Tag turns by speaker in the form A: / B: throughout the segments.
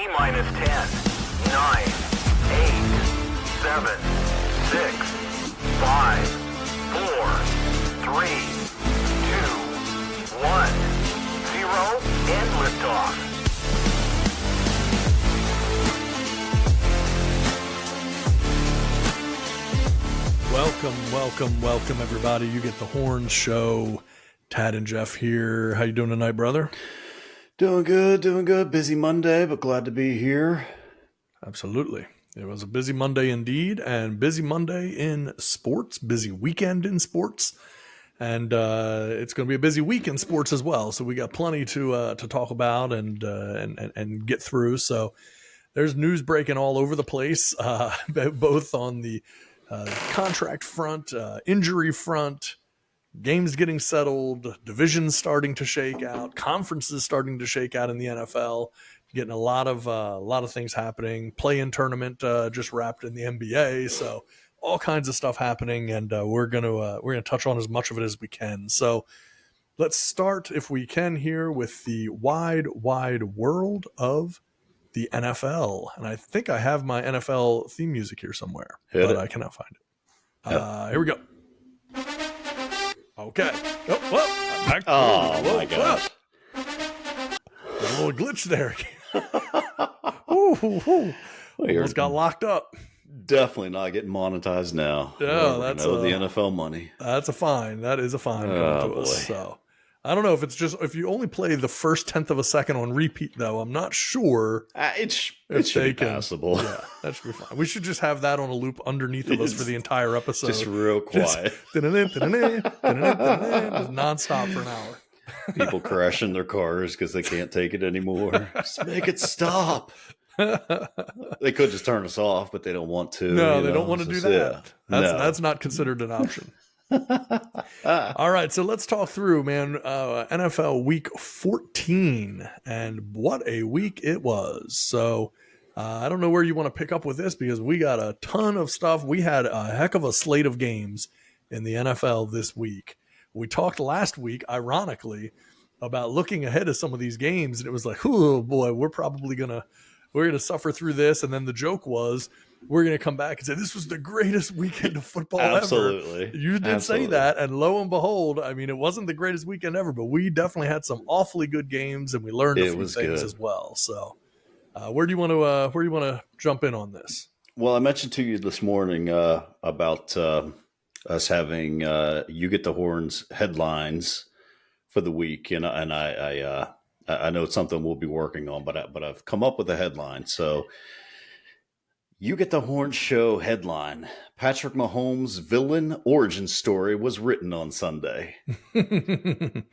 A: T-minus 10, 9, 8, 7, 6, 5, 4, 3, 2, 1, 0, and liftoff.
B: Welcome, everybody. You get the Horns Show. Tad and Jeff here. How you doing tonight, brother?
C: Doing good. Busy Monday, but glad to be here.
B: Absolutely. It was a busy Monday indeed, and busy Monday in sports, busy weekend in sports, and it's going to be a busy week in sports as well. So we got plenty to talk about and get through. So there's news breaking all over the place, both on the contract front, injury front, games getting settled, divisions starting to shake out, conferences starting to shake out in the NFL, getting a lot of things happening. Play-in tournament just wrapped in the NBA, so all kinds of stuff happening, and we're gonna touch on as much of it as we can. So let's start, if we can, here with the wide world of the NFL. And I think I have my NFL theme music here somewhere, but I cannot find it. Here we go. Okay.
C: My gosh.
B: A little glitch there. Almost got locked up.
C: Definitely not getting monetized now.
B: Yeah, that's
C: the NFL money.
B: That's a fine. That is a fine coming to us. So I don't know if it's just if you only play the first 1/10 of a second on repeat, though. I'm not sure.
C: It should be passable.
B: Yeah, that should be fine. We should just have that on a loop underneath of us for the entire episode.
C: Just real quiet.
B: Just nonstop for an hour.
C: People crashing their cars because they can't take it anymore. Just make it stop. They could just turn us off, but they don't want to.
B: No, they don't want to do that. That's not considered an option. All right, so let's talk through, man, NFL Week 14, and what a week it was. So I don't know where you want to pick up with this because we got a ton of stuff. We had a heck of a slate of games in the NFL this week. We talked last week, ironically, about looking ahead of some of these games, and it was like, oh boy, we're gonna suffer through this. And then the joke was, we're going to come back and say, this was the greatest weekend of football
C: Absolutely.
B: ever. You did say that, and lo and behold, I mean, it wasn't the greatest weekend ever, but we definitely had some awfully good games, and we learned a few things as well. So where do you want to jump in on this?
C: Well, I mentioned to you this morning about us having You Get the Horns headlines for the week, and I know it's something we'll be working on, but I've come up with a headline. So You Get the Horns show headline: Patrick Mahomes' villain origin story was written on Sunday.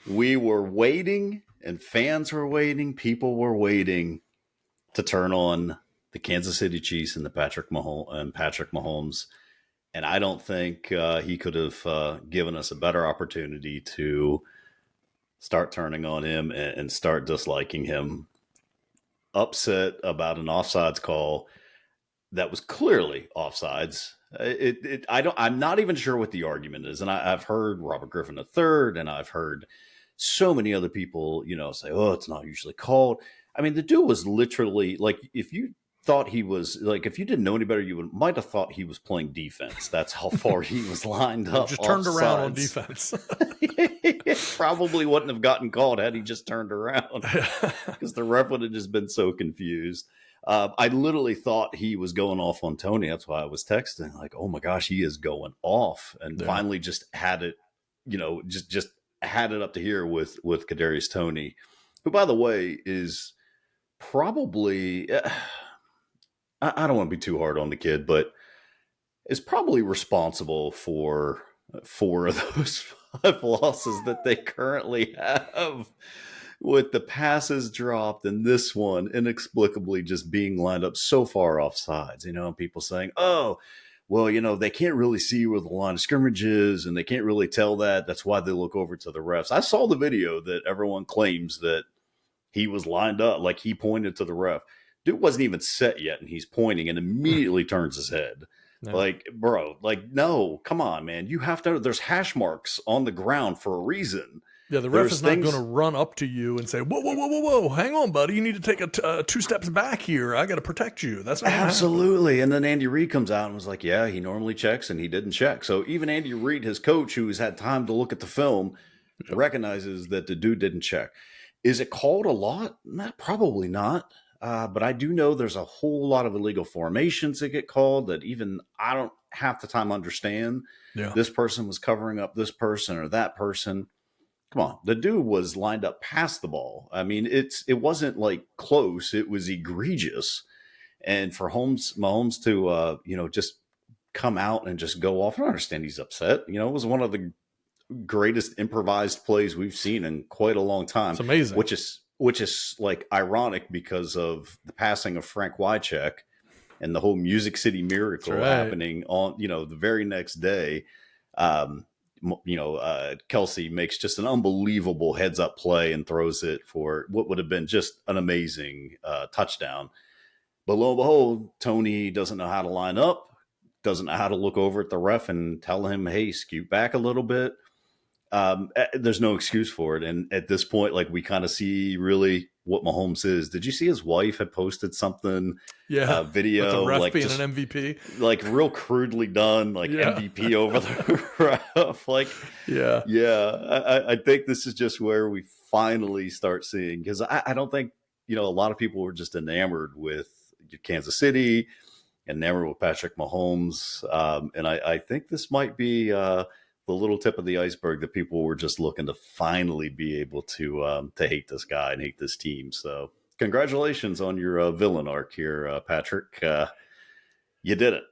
C: We were waiting, and fans were waiting, people were waiting to turn on the Kansas City Chiefs and Patrick Mahomes. And I don't think he could have given us a better opportunity to start turning on him and start disliking him. Upset about an offsides call that was clearly offsides. I'm not even sure what the argument is. And I've heard Robert Griffin III, and I've heard so many other people, say, oh, it's not usually called. I mean, the dude was literally like, if you thought he was like, if you didn't know any better, you might have thought he was playing defense. That's how far he was lined up.
B: Just turned around on defense.
C: Probably wouldn't have gotten called had he just turned around, because the ref would have just been so confused. I literally thought he was going off on Tony. That's why I was texting like, oh my gosh, he is going off. And finally just had it, just had it up to here with Kadarius Toney, who, by the way, is probably, I don't want to be too hard on the kid, but is probably responsible for 4 of those 5 losses that they currently have, with the passes dropped and this one inexplicably just being lined up so far off sides, and people saying, oh, well, they can't really see where the line of scrimmage is, and they can't really tell that. That's why they look over to the refs. I saw the video that everyone claims that he was lined up, like he pointed to the ref. Dude wasn't even set yet, and he's pointing and immediately turns his head. No. Like, bro, no, come on, man. You have to, there's hash marks on the ground for a reason.
B: Yeah, the ref is not going to run up to you and say, whoa, whoa, whoa, whoa, whoa, hang on, buddy. You need to take a 2 steps back here. I got to protect you. That's not
C: absolutely. And then Andy Reid comes out and was like, yeah, he normally checks and he didn't check. So even Andy Reid, his coach, who's had time to look at the film, recognizes that the dude didn't check. Is it called a lot? Probably not. But I do know there's a whole lot of illegal formations that get called that even I don't half the time understand.
B: Yeah.
C: This person was covering up this person or that person. Come on, the dude was lined up past the ball. I mean, it wasn't like close; it was egregious. And for Mahomes to just come out and just go off, I don't understand he's upset. It was one of the greatest improvised plays we've seen in quite a long time.
B: It's amazing,
C: which is like ironic because of the passing of Frank Wycheck and the whole Music City Miracle happening on the very next day. Kelsey makes just an unbelievable heads up play and throws it for what would have been just an amazing touchdown. But lo and behold, Tony doesn't know how to line up, doesn't know how to look over at the ref and tell him, hey, scoot back a little bit. There's no excuse for it. And at this point, like, we kind of see really what Mahomes is. Did you see his wife had posted something?
B: Yeah.
C: Video.
B: With the ref
C: like
B: being
C: just,
B: an MVP.
C: Like real crudely done, like MVP over the ref. Like, yeah. I think this is just where we finally start seeing, because I don't think, a lot of people were just enamored with Kansas City, enamored with Patrick Mahomes. And I think this might be the little tip of the iceberg that people were just looking to finally be able to hate this guy and hate this team. So congratulations on your villain arc here, Patrick. You did it.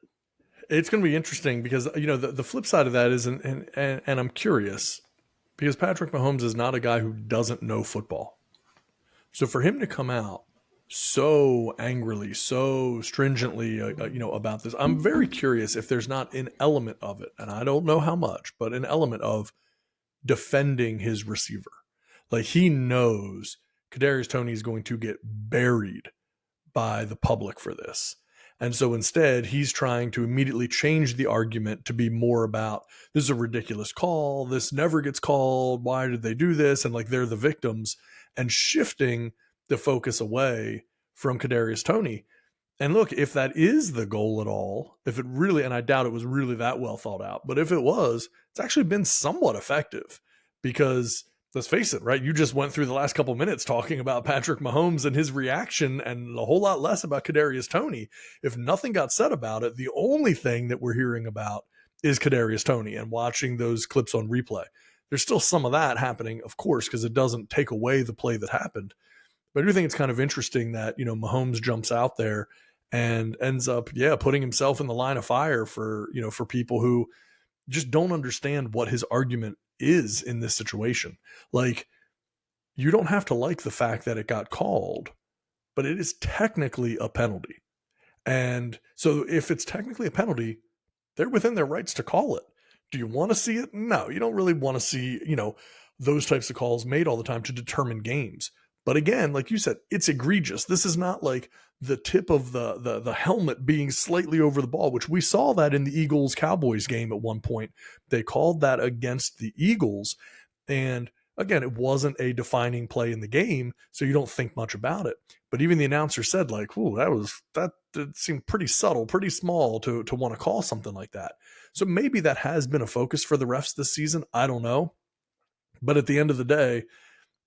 B: It's going to be interesting because, the flip side of that is, and I'm curious, because Patrick Mahomes is not a guy who doesn't know football. So for him to come out so angrily, so stringently, about this, I'm very curious if there's not an element of it, and I don't know how much, but an element of defending his receiver. Like, he knows Kadarius Toney is going to get buried by the public for this. And so instead, he's trying to immediately change the argument to be more about, this is a ridiculous call, this never gets called, why did they do this? And like, they're the victims, and shifting the focus away from Kadarius Toney. And look, if that is the goal at all, if it really, and I doubt it was really that well thought out, but if it was, it's actually been somewhat effective, because let's face it, right? You just went through the last couple of minutes talking about Patrick Mahomes and his reaction, and a whole lot less about Kadarius Toney. If nothing got said about it, the only thing that we're hearing about is Kadarius Toney and watching those clips on replay. There's still some of that happening, of course, because it doesn't take away the play that happened. But I do think it's kind of interesting that, Mahomes jumps out there and ends up, putting himself in the line of fire for people who just don't understand what his argument is in this situation. Like, you don't have to like the fact that it got called, but it is technically a penalty. And so if it's technically a penalty, they're within their rights to call it. Do you want to see it? No, you don't really want to see, those types of calls made all the time to determine games. But again, like you said, it's egregious. This is not like the tip of the helmet being slightly over the ball, which we saw that in the Eagles-Cowboys game at one point. They called that against the Eagles. And again, it wasn't a defining play in the game, so you don't think much about it. But even the announcer said, like, "Ooh, that seemed pretty subtle, pretty small to want to call something like that." So maybe that has been a focus for the refs this season. I don't know. But at the end of the day,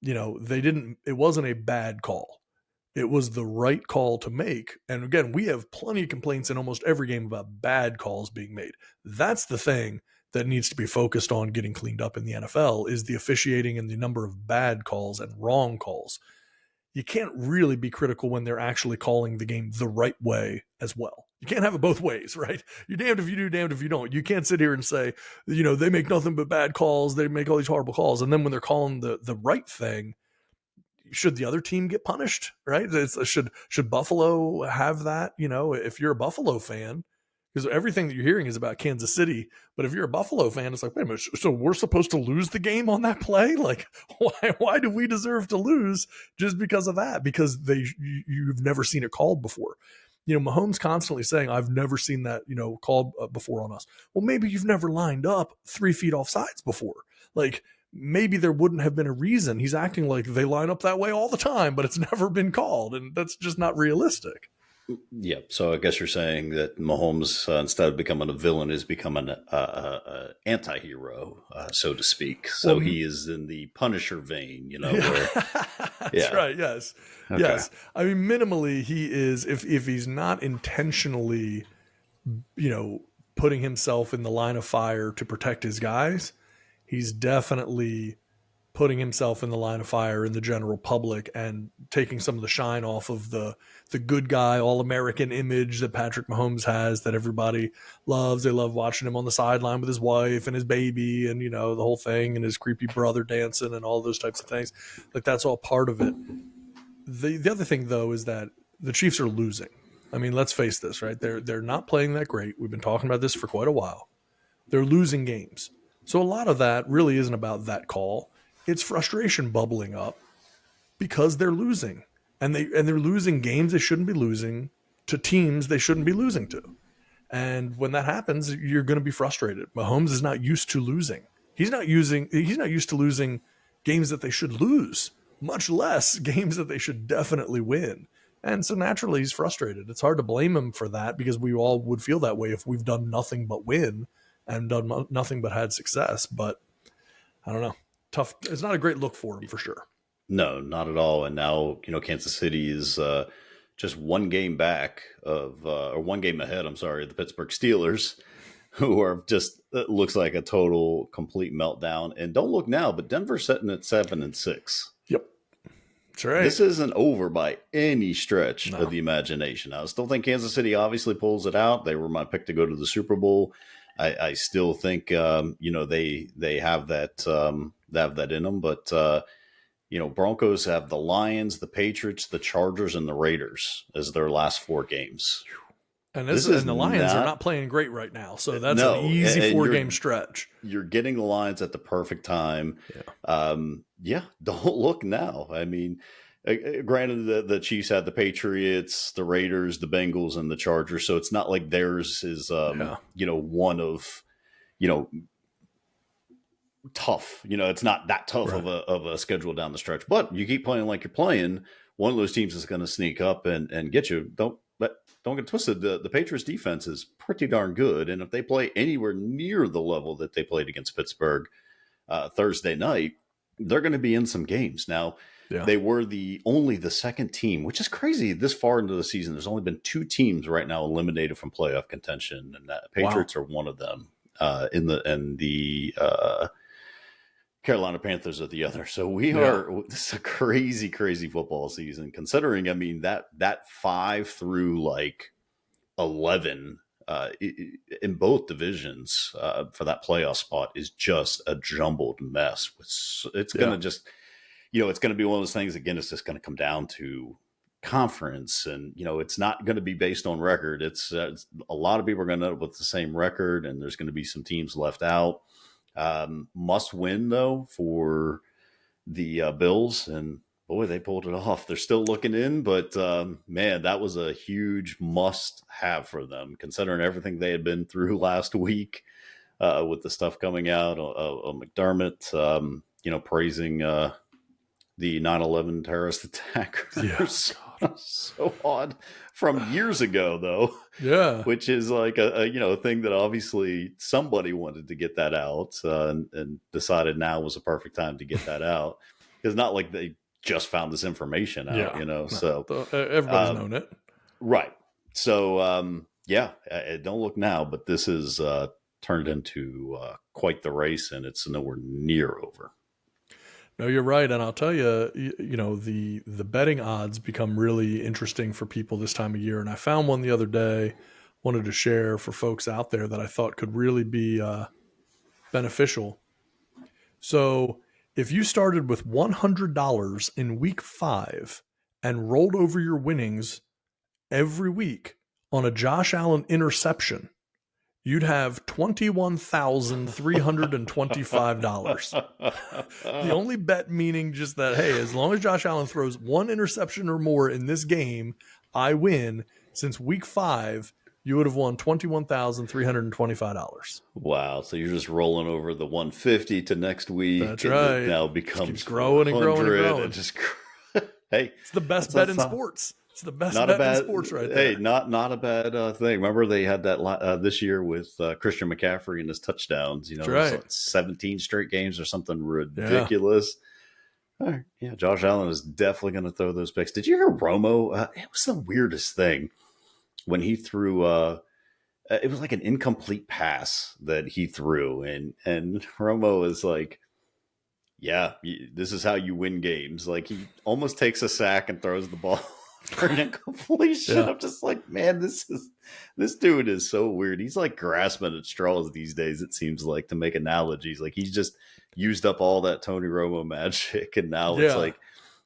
B: it wasn't a bad call. It was the right call to make. And again, we have plenty of complaints in almost every game about bad calls being made. That's the thing that needs to be focused on getting cleaned up in the NFL, is the officiating and the number of bad calls and wrong calls. You can't really be critical when they're actually calling the game the right way as well. You can't have it both ways, right? You're damned if you do, damned if you don't. You can't sit here and say, they make nothing but bad calls, they make all these horrible calls, and then when they're calling the right thing, should the other team get punished, right? Should Buffalo have that? If you're a Buffalo fan, because everything that you're hearing is about Kansas City, but if you're a Buffalo fan, it's like, wait a minute, so we're supposed to lose the game on that play? Like, why do we deserve to lose just because of that? Because you've never seen it called before. Mahomes constantly saying, I've never seen that, called before on us. Well, maybe you've never lined up 3 feet off sides before. Like, maybe there wouldn't have been a reason. He's acting like they line up that way all the time, but it's never been called, and that's just not realistic.
C: Yeah, so I guess you're saying that Mahomes, instead of becoming a villain, is becoming an anti-hero, so to speak. So he is in the Punisher vein, where,
B: That's right. Yes.
C: Okay.
B: Yes. I mean, minimally, he is, if he's not intentionally, putting himself in the line of fire to protect his guys, he's definitely putting himself in the line of fire in the general public and taking some of the shine off of the good guy, all-American image that Patrick Mahomes has that everybody loves. They love watching him on the sideline with his wife and his baby and, the whole thing, and his creepy brother dancing and all those types of things. Like, that's all part of it. The other thing, though, is that the Chiefs are losing. I mean, let's face this, right? They're not playing that great. We've been talking about this for quite a while. They're losing games. So a lot of that really isn't about that call. It's frustration bubbling up because they're losing, and they're losing games they shouldn't be losing to teams they shouldn't be losing to. And when that happens, you're going to be frustrated. Mahomes is not used to losing. He's not used to losing games that they should lose, much less games that they should definitely win. And so naturally he's frustrated. It's hard to blame him for that because we all would feel that way if we've done nothing but win and done nothing but had success. But I don't know. Tough. It's not a great look for him, for sure.
C: No, not at all. And now, Kansas City is just one game back or one game ahead, of the Pittsburgh Steelers, who are just, it looks like a total, complete meltdown. And don't look now, but Denver's sitting at 7-6.
B: Yep. That's right.
C: This isn't over by any stretch of the imagination. I still think Kansas City obviously pulls it out. They were my pick to go to the Super Bowl. I still think, they have that, they have that in them, but Broncos have the Lions, the Patriots, the Chargers, and the Raiders as their last 4 games.
B: And the Lions are not playing great right now, so that's an easy 4-game stretch.
C: You're getting the Lions at the perfect time. Don't look now. I mean, granted, the Chiefs had the Patriots, the Raiders, the Bengals, and the Chargers, so it's not like theirs is one of tough. It's not that tough of a schedule down the stretch. But you keep playing like you're playing, one of those teams is going to sneak up and get you. Don't get twisted. The Patriots defense is pretty darn good, and if they play anywhere near the level that they played against Pittsburgh Thursday night, they're going to be in some games. Now, they were only the second team, which is crazy. This far into the season, there's only been 2 teams right now eliminated from playoff contention, and the Patriots are one of them. And the Carolina Panthers are the other. So this is a crazy, crazy football season, considering, I mean, that 5 through 11 in both divisions for that playoff spot is just a jumbled mess. It's going to just, it's going to be one of those things, again, it's just going to come down to conference, and it's not going to be based on record. It's a lot of people are going to end up with the same record, and there's going to be some teams left out. Must win though for the Bills, and boy, they pulled it off. They're still looking in, but man, that was a huge must have for them, considering everything they had been through last week with the stuff coming out of McDermott, praising the 9/11 terrorist attack. So odd from years ago, though. Which is like a thing that obviously somebody wanted to get that out and decided now was a perfect time to get that out. It's not like they just found this information out, so
B: everybody's known it,
C: right? So don't look now, but this is turned into quite the race, and it's nowhere near over.
B: No, you're right, and I'll tell you, the betting odds become really interesting for people this time of year. And I found one the other day, wanted to share for folks out there that I thought could really be beneficial. So, if you started with $100 in week 5 and rolled over your winnings every week on a Josh Allen interception, you'd have $21,325. The only bet meaning just that, hey, as long as Josh Allen throws 1 interception or more in this game, I win. Since week 5, you would have won $21,325.
C: Wow. So you're just rolling over the 150 to next week.
B: That's
C: and
B: right.
C: It now becomes
B: growing and growing and
C: 400
B: growing.
C: and just hey,
B: it's the best bet in sports. It's the best
C: not
B: bet
C: a bad,
B: in sports right there.
C: Hey, not a bad thing. Remember they had that this year with Christian McCaffrey and his touchdowns. You know,
B: That's right.
C: 17 straight games or something ridiculous. Yeah, Josh Allen is definitely going to throw those picks. Did you hear Romo? It was the weirdest thing when he threw. It was like an incomplete pass that he threw, and Romo is like, "Yeah, this is how you win games." Like he almost takes a sack and throws the ball for an incompletion. Yeah. I'm just like, man, this dude is so weird. He's like grasping at straws these days. It seems like, to make analogies, like he's just used up all that Tony Romo magic, and now it's like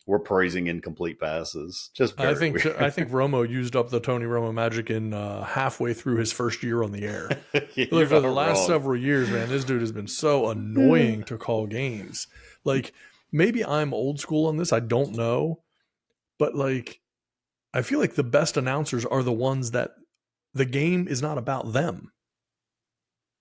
C: we're praising incomplete passes. Just very weird.
B: I think Romo used up the Tony Romo magic in halfway through his first year on the air. For the last several years, man, this dude has been so annoying to call games. Like, maybe I'm old school on this. I don't know. But, like, I feel like the best announcers are the ones that the game is not about them.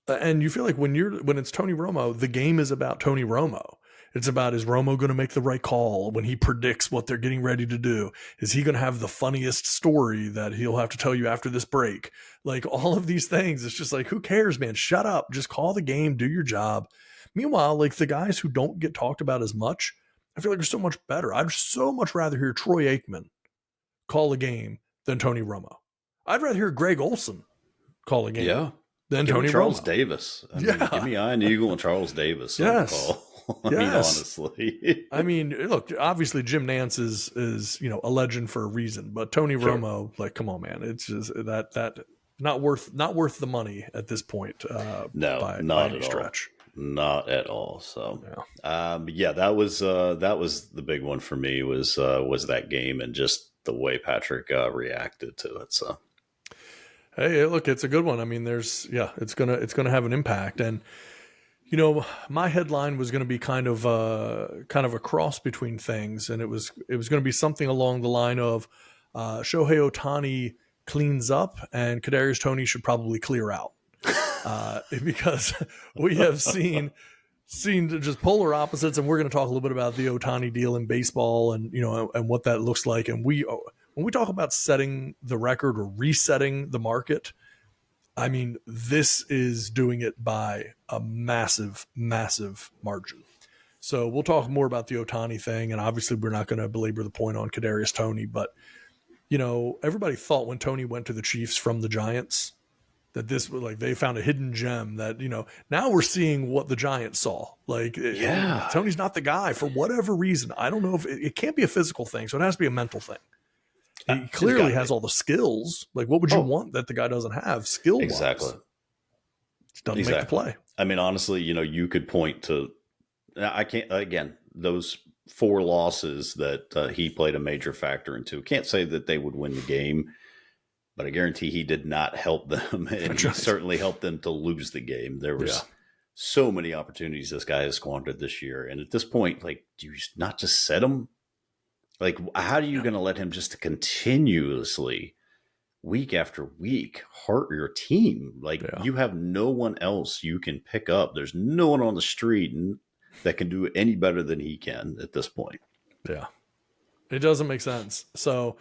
B: And you feel like when it's Tony Romo, the game is about Tony Romo. It's about, is Romo going to make the right call when he predicts what they're getting ready to do? Is he going to have the funniest story that he'll have to tell you after this break? Like, all of these things, it's just like, who cares, man? Shut up. Just call the game. Do your job. Meanwhile, like, the guys who don't get talked about as much, I feel like are so much better. I'd so much rather hear Troy Aikman call a game than Tony Romo. I'd rather hear Greg Olson call a game than Tony
C: Charles
B: Romo.
C: Davis. I mean, give me Ian Eagle and Charles Davis on the call. I mean, honestly.
B: I mean, look, obviously Jim Nance is a legend for a reason, but Tony Romo, like, come on, man, it's just that not worth the money at this point.
C: No, not at stretch. Not at all. So, that was the big one for me was that game and just the way Patrick reacted to it. So,
B: hey, look, it's a good one. I mean, it's gonna have an impact. And my headline was going to be kind of a cross between things, and it was going to be something along the line of Shohei Ohtani cleans up and Kadarius Toney should probably clear out, because we have seen just polar opposites, and we're going to talk a little bit about the Ohtani deal in baseball and and what that looks like. And when we talk about setting the record or resetting the market, I mean, this is doing it by a massive, massive margin. So we'll talk more about the Ohtani thing, and obviously we're not going to belabor the point on Kadarius Toney, but everybody thought when Toney went to the Chiefs from the Giants that this was like they found a hidden gem that, now we're seeing what the Giants saw. Like, Toney's not the guy for whatever reason. I don't know if it can't be a physical thing, so it has to be a mental thing. He clearly has all the skills. Like, what would you want that the guy doesn't have skill-wise?
C: Exactly.
B: Just doesn't make the play.
C: I mean, honestly, you could point to those 4 losses that he played a major factor into. Can't say that they would win the game, but I guarantee he did not help them, and he certainly helped them to lose the game. There was so many opportunities this guy has squandered this year, and at this point, like, do you not just set him? Like, how are you going to let him just continuously, week after week, hurt your team? Like, you have no one else you can pick up. There's no one on the street that can do it any better than he can at this point.
B: Yeah. It doesn't make sense. So,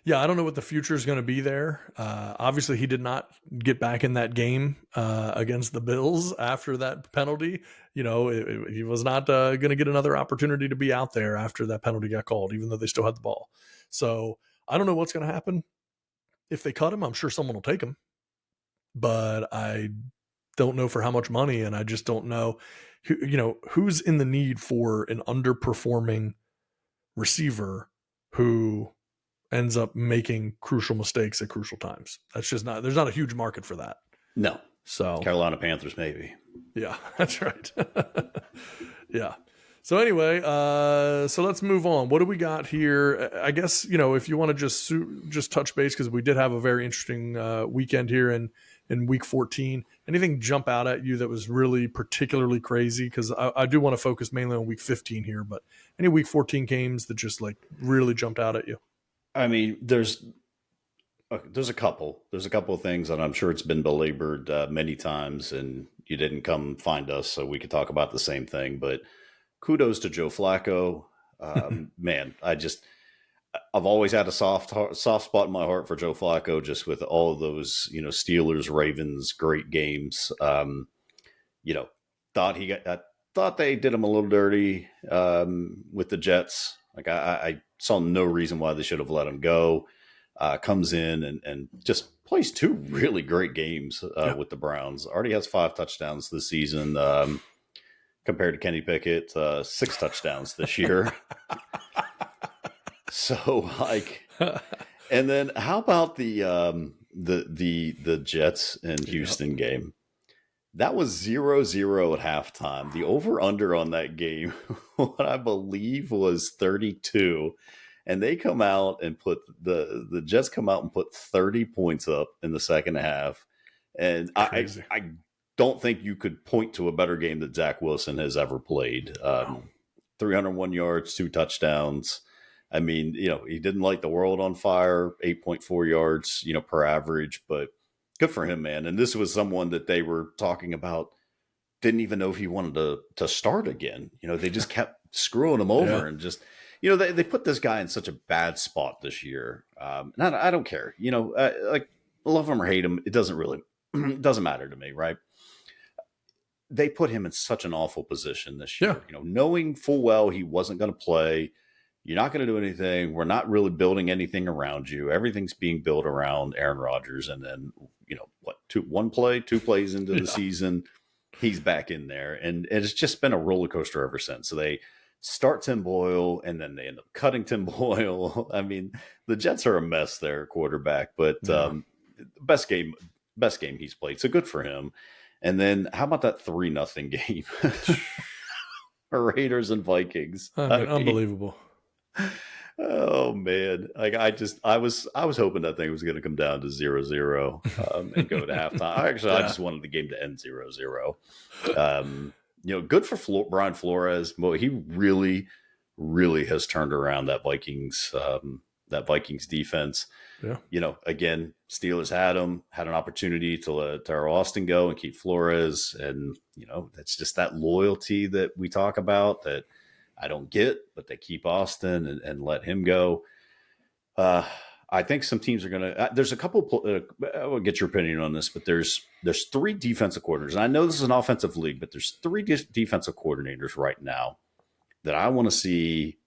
B: I don't know what the future is going to be there. Obviously, he did not get back in that game against the Bills after that penalty. He was not going to get another opportunity to be out there after that penalty got called, even though they still had the ball. So I don't know what's going to happen. If they cut him, I'm sure someone will take him. But I don't know for how much money, and I just don't know who's in the need for an underperforming receiver who ends up making crucial mistakes at crucial times. That's just there's not a huge market for that.
C: No.
B: So
C: Carolina Panthers, maybe.
B: Yeah, that's right. Yeah. So anyway, so let's move on. What do we got here? I guess, if you want to just touch base, because we did have a very interesting weekend here in week 14. Anything jump out at you that was really particularly crazy? Because I do want to focus mainly on week 15 here, but any week 14 games that just like really jumped out at you?
C: I mean, there's Okay, there's a couple. There's a couple of things, and I'm sure it's been belabored many times, and you didn't come find us so we could talk about the same thing. But kudos to Joe Flacco. Man, I've always had a soft spot in my heart for Joe Flacco, just with all of those, Steelers, Ravens, great games. You know, I thought they did him a little dirty with the Jets. Like I saw no reason why they should have let him go. Comes in and just plays two really great games with the Browns. Already has 5 touchdowns this season. Compared to Kenny Pickett, 6 touchdowns this year. So and then how about the Jets and Houston game? That was 0-0 at halftime. The over-under on that game, what I believe was 32. And they come out and the Jets come out and put 30 points up in the second half. And I don't think you could point to a better game that Zach Wilson has ever played. 301 yards, 2 touchdowns. I mean, he didn't light the world on fire, 8.4 yards, per average, but good for him, man. And this was someone that they were talking about, didn't even know if he wanted to start again. They just kept screwing him over and just, they put this guy in such a bad spot this year. And I don't care, like love him or hate him. It doesn't really, it doesn't matter to me. Right. They put him in such an awful position this year, knowing full well he wasn't going to play. You're not going to do anything. We're not really building anything around you. Everything's being built around Aaron Rodgers. And then, 2 plays into the season, he's back in there. And it's just been a roller coaster ever since. So they start Tim Boyle and then they end up cutting Tim Boyle. I mean, the Jets are a mess there, quarterback, but best game he's played. So good for him. And then how about that 3-0 game? Raiders and Vikings.
B: Unbelievable.
C: Oh man. Like I was hoping that thing was going to come down to 0-0 and go to halftime. I just wanted the game to end 0-0. Good for Brian Flores. Well, he really, really has turned around that Vikings defense. Yeah. Again, Steelers had an opportunity to let Tara Austin go and keep Flores. And, that's just that loyalty that we talk about that I don't get, but they keep Austin and let him go. I think some teams are going to, there's a couple, I will get your opinion on this, but there's 3 defensive coordinators. And I know this is an offensive league, but there's 3 defensive coordinators right now that I want to see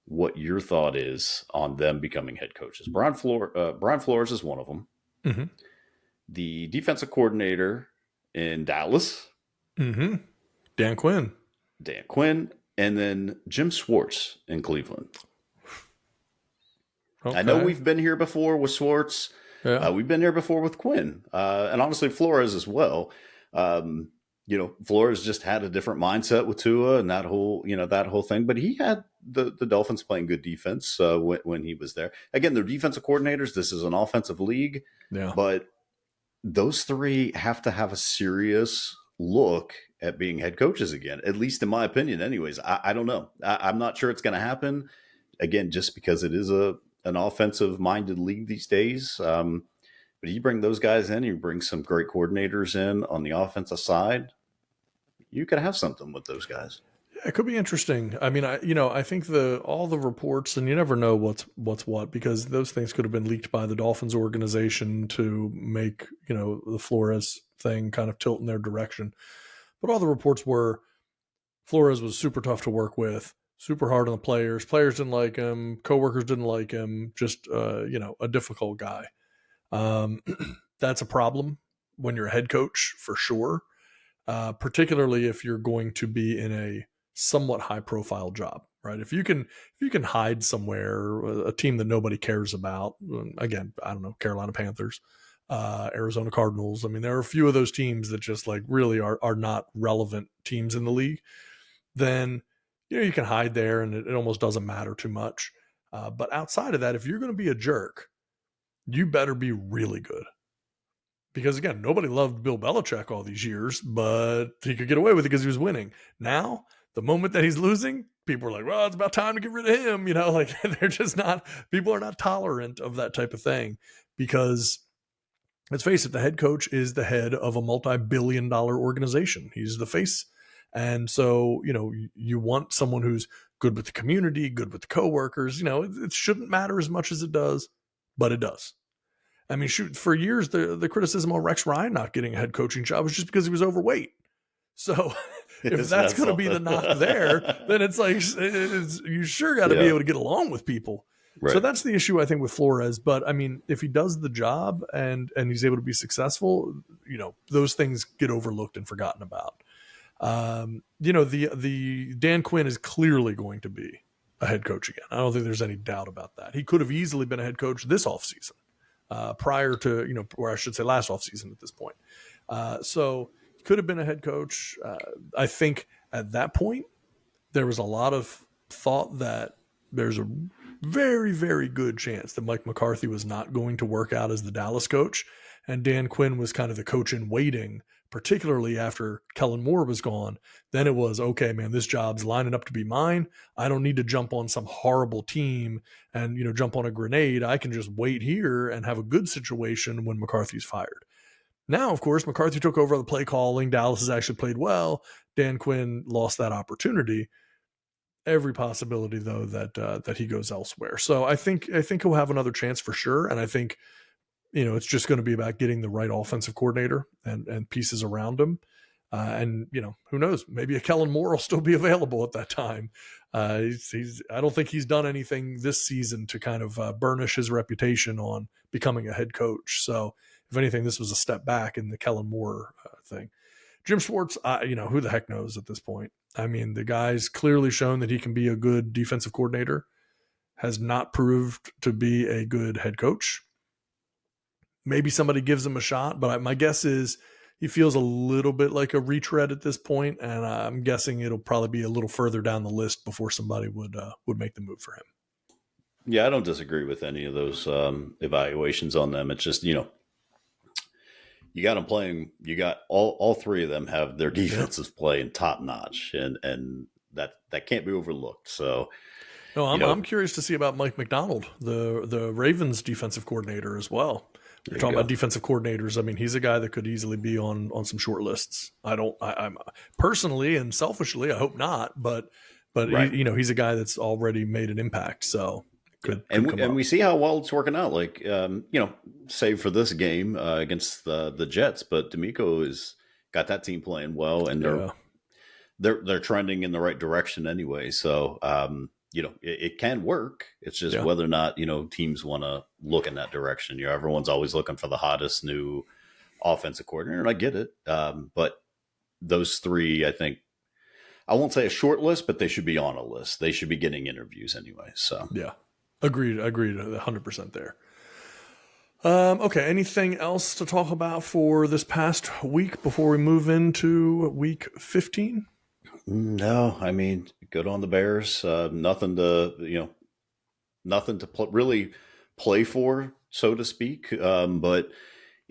C: what your thought is on them becoming head coaches. Brian Flores is one of them. Mm-hmm. The defensive coordinator in Dallas.
B: Mm-hmm. Dan Quinn.
C: And then Jim Schwartz in Cleveland.
B: Okay.
C: I know we've been here before with Schwartz. Yeah. We've been here before with Quinn. And honestly, Flores as well. Flores just had a different mindset with Tua and that whole thing. But he had the Dolphins playing good defense when he was there. Again, they're defensive coordinators. This is an offensive league. Yeah. But those 3 have to have a serious look at being head coaches again, at least in my opinion. Anyways, I don't know. I'm not sure it's going to happen again, just because it is an offensive minded league these days. But you bring those guys in, you bring some great coordinators in on the offensive side, you could have something with those guys.
B: Yeah, it could be interesting. I mean, I think all the reports, and you never know what's what, because those things could have been leaked by the Dolphins organization to make, the Flores thing kind of tilt in their direction. But all the reports were Flores was super tough to work with, super hard on the players. Players didn't like him. Coworkers didn't like him. Just, a difficult guy. That's a problem when you're a head coach for sure. Particularly if you're going to be in a somewhat high profile job, right? If you can hide somewhere, a team that nobody cares about, again, I don't know, Carolina Panthers, Arizona Cardinals. I mean, there are a few of those teams that just like really are not relevant teams in the league. Then, you can hide there and it almost doesn't matter too much. But outside of that, if you're going to be a jerk, you better be really good. Because again, nobody loved Bill Belichick all these years, but he could get away with it because he was winning. Now, the moment that he's losing, people are like, well, it's about time to get rid of him. They're just not, people are not tolerant of that type of thing. because let's face it, the head coach is the head of a multi-billion-dollar organization. He's the face. And so, you want someone who's good with the community, good with the coworkers. It shouldn't matter as much as it does, but it does. I mean, shoot, for years, the criticism on Rex Ryan not getting a head coaching job was just because he was overweight. So if that's going to be the knock there, then it's like, you sure got to be able to get along with people. Right. So that's the issue, I think, with Flores. But I mean, if he does the job and he's able to be successful, those things get overlooked and forgotten about. The Dan Quinn is clearly going to be a head coach again. I don't think there's any doubt about that. He could have easily been a head coach this offseason, prior to, or I should say last offseason at this point. So he could have been a head coach. I think at that point, there was a lot of thought that there's a very, very good chance that Mike McCarthy was not going to work out as the Dallas coach. And Dan Quinn was kind of the coach in waiting, particularly after Kellen Moore was gone. Then it was, okay, man, this job's lining up to be mine. I don't need to jump on some horrible team and, jump on a grenade. I can just wait here and have a good situation when McCarthy's fired. Now, of course, McCarthy took over the play calling. Dallas has actually played well. Dan Quinn lost that opportunity. Every possibility, though, that he goes elsewhere. So I think he'll have another chance for sure. And I think, it's just going to be about getting the right offensive coordinator and pieces around him. And who knows? Maybe a Kellen Moore will still be available at that time. I don't think he's done anything this season to kind of burnish his reputation on becoming a head coach. So if anything, this was a step back in the Kellen Moore thing. Jim Schwartz, who the heck knows at this point? I mean, the guy's clearly shown that he can be a good defensive coordinator, has not proved to be a good head coach. Maybe somebody gives him a shot, but my guess is he feels a little bit like a retread at this point, and I'm guessing it'll probably be a little further down the list before somebody would make the move for him.
C: Yeah, I don't disagree with any of those evaluations on them. It's just, you got them playing. You got all three of them have their defenses playing top notch, and that can't be overlooked. So,
B: no, I'm curious to see about Mike McDonald, the Ravens defensive coordinator as well. You're talking about defensive coordinators. I mean, he's a guy that could easily be on some short lists. I'm personally and selfishly, I hope not, but right. He's a guy that's already made an impact. So
C: we see how well it's working out. Like, save for this game against the Jets, but D'Amico has got that team playing well, and they're trending in the right direction anyway. So, it can work. It's just whether or not, teams want to look in that direction. Everyone's always looking for the hottest new offensive coordinator, and I get it. But those three, I think, I won't say a short list, but they should be on a list. They should be getting interviews anyway. So,
B: yeah, agreed 100% there. Okay. Anything else to talk about for this past week before we move into week 15?
C: No, I mean, good on the Bears. Nothing to really play for, so to speak. But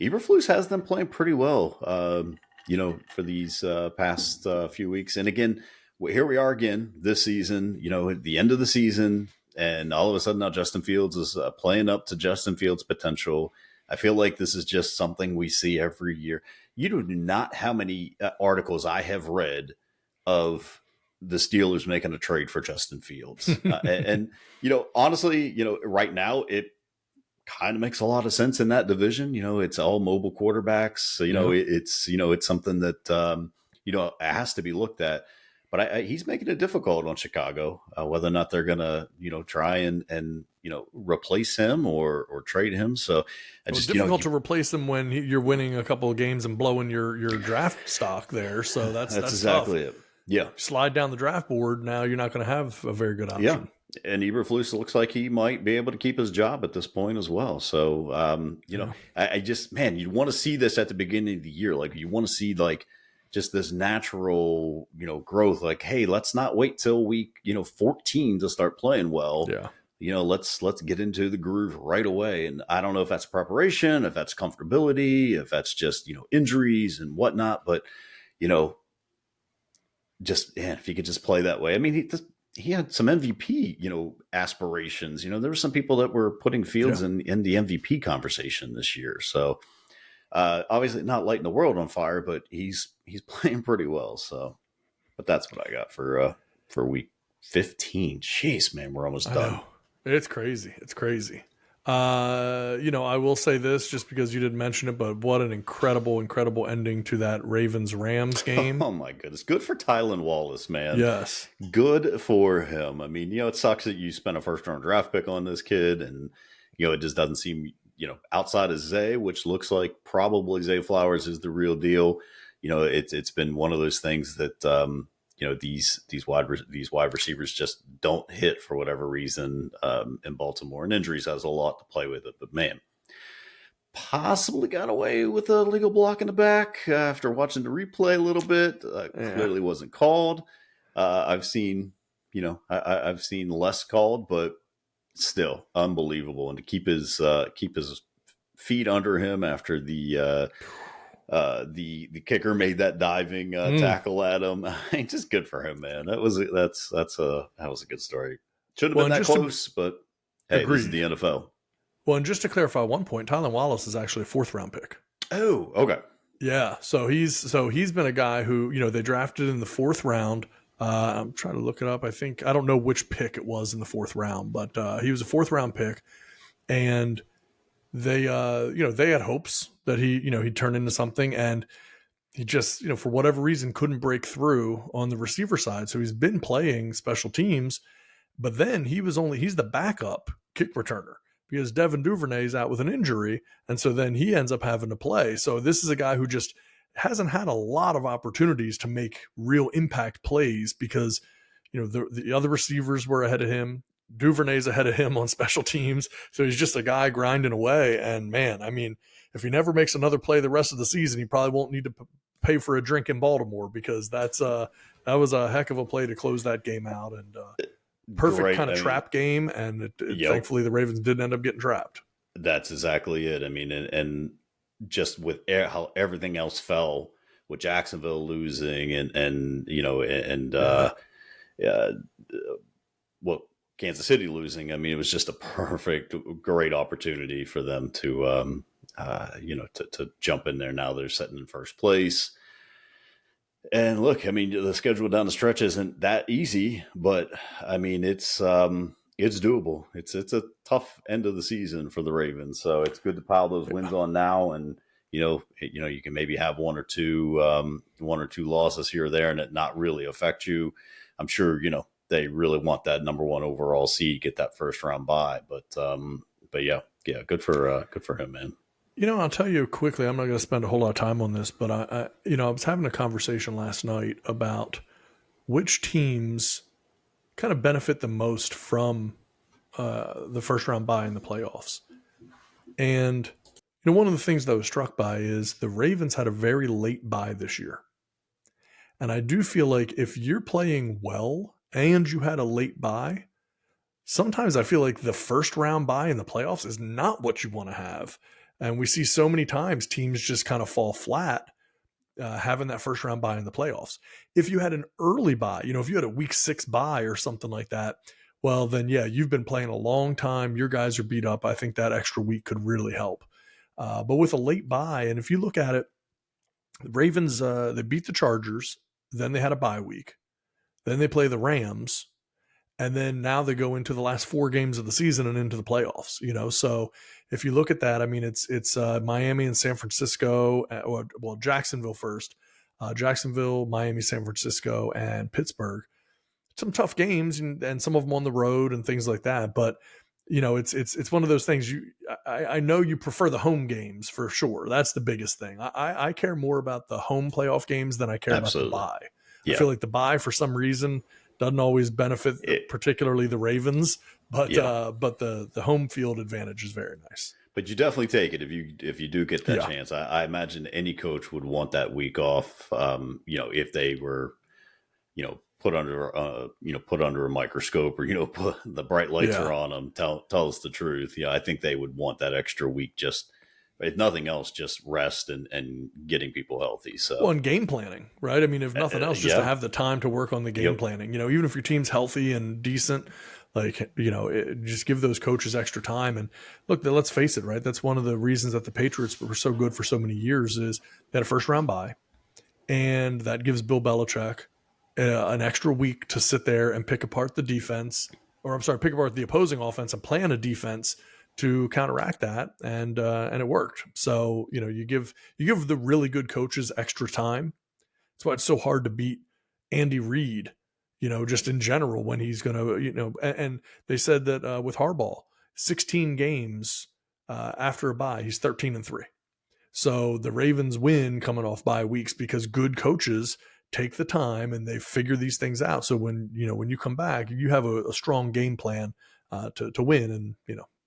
C: Eberflus has them playing pretty well, for these past few weeks. And again, here we are again this season, at the end of the season, and all of a sudden now Justin Fields is playing up to Justin Fields' potential. I feel like this is just something we see every year. You do not how many articles I have read of the Steelers making a trade for Justin Fields. And honestly, right now it kind of makes a lot of sense in that division. It's all mobile quarterbacks. So, it's something that, it has to be looked at. But he's making it difficult on Chicago, whether or not they're going to, try and replace him or trade him. So
B: it's difficult to replace him when you're winning a couple of games and blowing your draft stock there. So that's
C: exactly
B: tough.
C: it. Yeah.
B: Slide down the draft board. Now you're not going to have a very good option.
C: Yeah. And Eberflus looks like he might be able to keep his job at this point as well. So, I just, man, you want to see this at the beginning of the year. Like you want to see just this natural, growth. Like, hey, let's not wait till week, 14 to start playing well.
B: Yeah.
C: Let's get into the groove right away. And I don't know if that's preparation, if that's comfortability, if that's just, injuries and whatnot. But, if you could just play that way. I mean, he had some MVP, aspirations. There were some people that were putting Fields
B: Yeah.
C: in the MVP conversation this year. So obviously not lighting the world on fire, but he's playing pretty well. So, but that's what I got for week 15. Jeez, man, we're almost
B: I
C: done.
B: know. It's crazy. It's crazy. I will say this just because you didn't mention it, but what an incredible, incredible ending to that Ravens Rams game.
C: Oh my goodness. Good for Tylan Wallace, man.
B: Yes.
C: Good for him. I mean, it sucks that you spent a first round draft pick on this kid, and it just doesn't seem, outside of Zay, which looks like probably Zay Flowers is the real deal. It's been one of those things that these wide receivers just don't hit for whatever reason in Baltimore, and injuries has a lot to play with it. But man, possibly got away with a legal block in the back after watching the replay a little bit. Clearly wasn't called. I've seen I've seen less called, but still unbelievable. And to keep his feet under him after the kicker made that diving tackle at him. Just good for him, man. That was a good story. Shouldn't have been that close, but hey, this is the NFL.
B: Well, and just to clarify one point, Tylan Wallace is actually a 4th round pick.
C: Oh, okay.
B: Yeah, so he's been a guy who they drafted in the 4th round. I'm trying to look it up. I don't know which pick it was in the 4th round, but he was a 4th round pick, and they had hopes that he'd turn into something, and he just for whatever reason couldn't break through on the receiver side. So he's been playing special teams, but then he's the backup kick returner because Devin Duvernay is out with an injury, and so then he ends up having to play. So this is a guy who just hasn't had a lot of opportunities to make real impact plays because the other receivers were ahead of him. Duvernay's ahead of him on special teams. So he's just a guy grinding away. And man, I mean, if he never makes another play the rest of the season, he probably won't need to pay for a drink in Baltimore because that was a heck of a play to close that game out. And perfect kind of trap game. And thankfully the Ravens didn't end up getting trapped.
C: That's exactly it. I mean, and just with how everything else fell with Jacksonville losing Kansas City losing. I mean, it was just a great opportunity for them to jump in there. Now they're sitting in first place. And look, I mean, the schedule down the stretch isn't that easy, but I mean, it's doable. It's a tough end of the season for the Ravens. So it's good to pile those wins on now. And, you can maybe have one or two losses here or there and it not really affect you. I'm sure, they really want that number 1 overall seed, get that first round bye. But yeah, good for him, man.
B: I'll tell you quickly, I'm not going to spend a whole lot of time on this, but I was having a conversation last night about which teams kind of benefit the most from the first round bye in the playoffs. And, one of the things that I was struck by is the Ravens had a very late bye this year. And I do feel like if you're playing well and you had a late bye, sometimes I feel like the first round bye in the playoffs is not what you want to have. And we see so many times teams just kind of fall flat having that first round bye in the playoffs. If you had an early bye, if you had a week 6 bye or something like that, well, then, yeah, you've been playing a long time. Your guys are beat up. I think that extra week could really help. But with a late bye, and if you look at it, the Ravens, they beat the Chargers. Then they had a bye week. Then they play the Rams. And then now they go into the last 4 games of the season and into the playoffs, So if you look at that, I mean, it's Miami and San Francisco, Jacksonville first, Jacksonville, Miami, San Francisco, and Pittsburgh. Some tough games and some of them on the road and things like that. But, it's one of those things I know you prefer the home games for sure. That's the biggest thing. I care more about the home playoff games than I care about the bye. Yeah. I feel like the bye for some reason doesn't always benefit particularly the Ravens, but the home field advantage is very nice.
C: But you definitely take it if you do get that chance. I imagine any coach would want that week off. If they were, put under a microscope or put the bright lights are on them. Tell us the truth. I think they would want that extra week just if nothing else, just rest and getting people healthy.
B: Well,
C: So,
B: and game planning, right? I mean, if nothing else, just to
C: yeah.
B: have the time to work on the game
C: Yep.
B: planning. Even if your team's healthy and decent, just give those coaches extra time. And look, let's face it, right? That's one of the reasons that the Patriots were so good for so many years is they had a first round bye, and that gives Bill Belichick an extra week to sit there and pick apart the defense, or I'm sorry, pick apart the opposing offense and plan a defense to counteract that, and it worked. So you give the really good coaches extra time. That's why it's so hard to beat Andy Reid, just in general when he's going to, and they said that with Harbaugh, 16 games after a bye, he's 13-3. So the Ravens win coming off bye weeks because good coaches take the time and they figure these things out. So when you come back, you have a strong game plan to win, and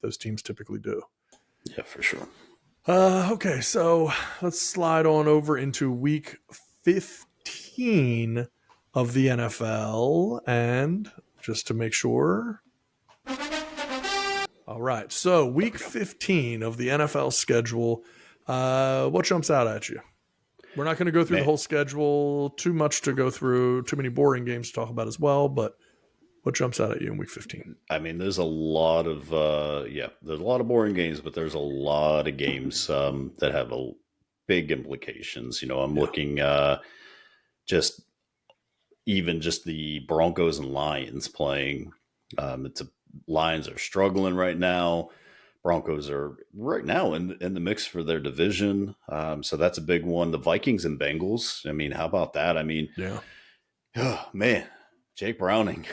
B: those teams typically do.
C: Yeah, for sure.
B: Okay, so let's slide on over into week 15 of the NFL, and just to make sure. All right, so week 15 of the NFL schedule. What jumps out at you? We're not going to go through the whole schedule, too much to go through, too many boring games to talk about as well, but what jumps out at you in week 15?
C: I mean, there's a lot of there's a lot of boring games, but there's a lot of games that have big implications. I'm looking just the Broncos and Lions playing. Lions are struggling right now. Broncos are right now in the mix for their division. So that's a big one. The Vikings and Bengals. I mean, how about that? I mean,
B: yeah.
C: Oh, man, Jake Browning.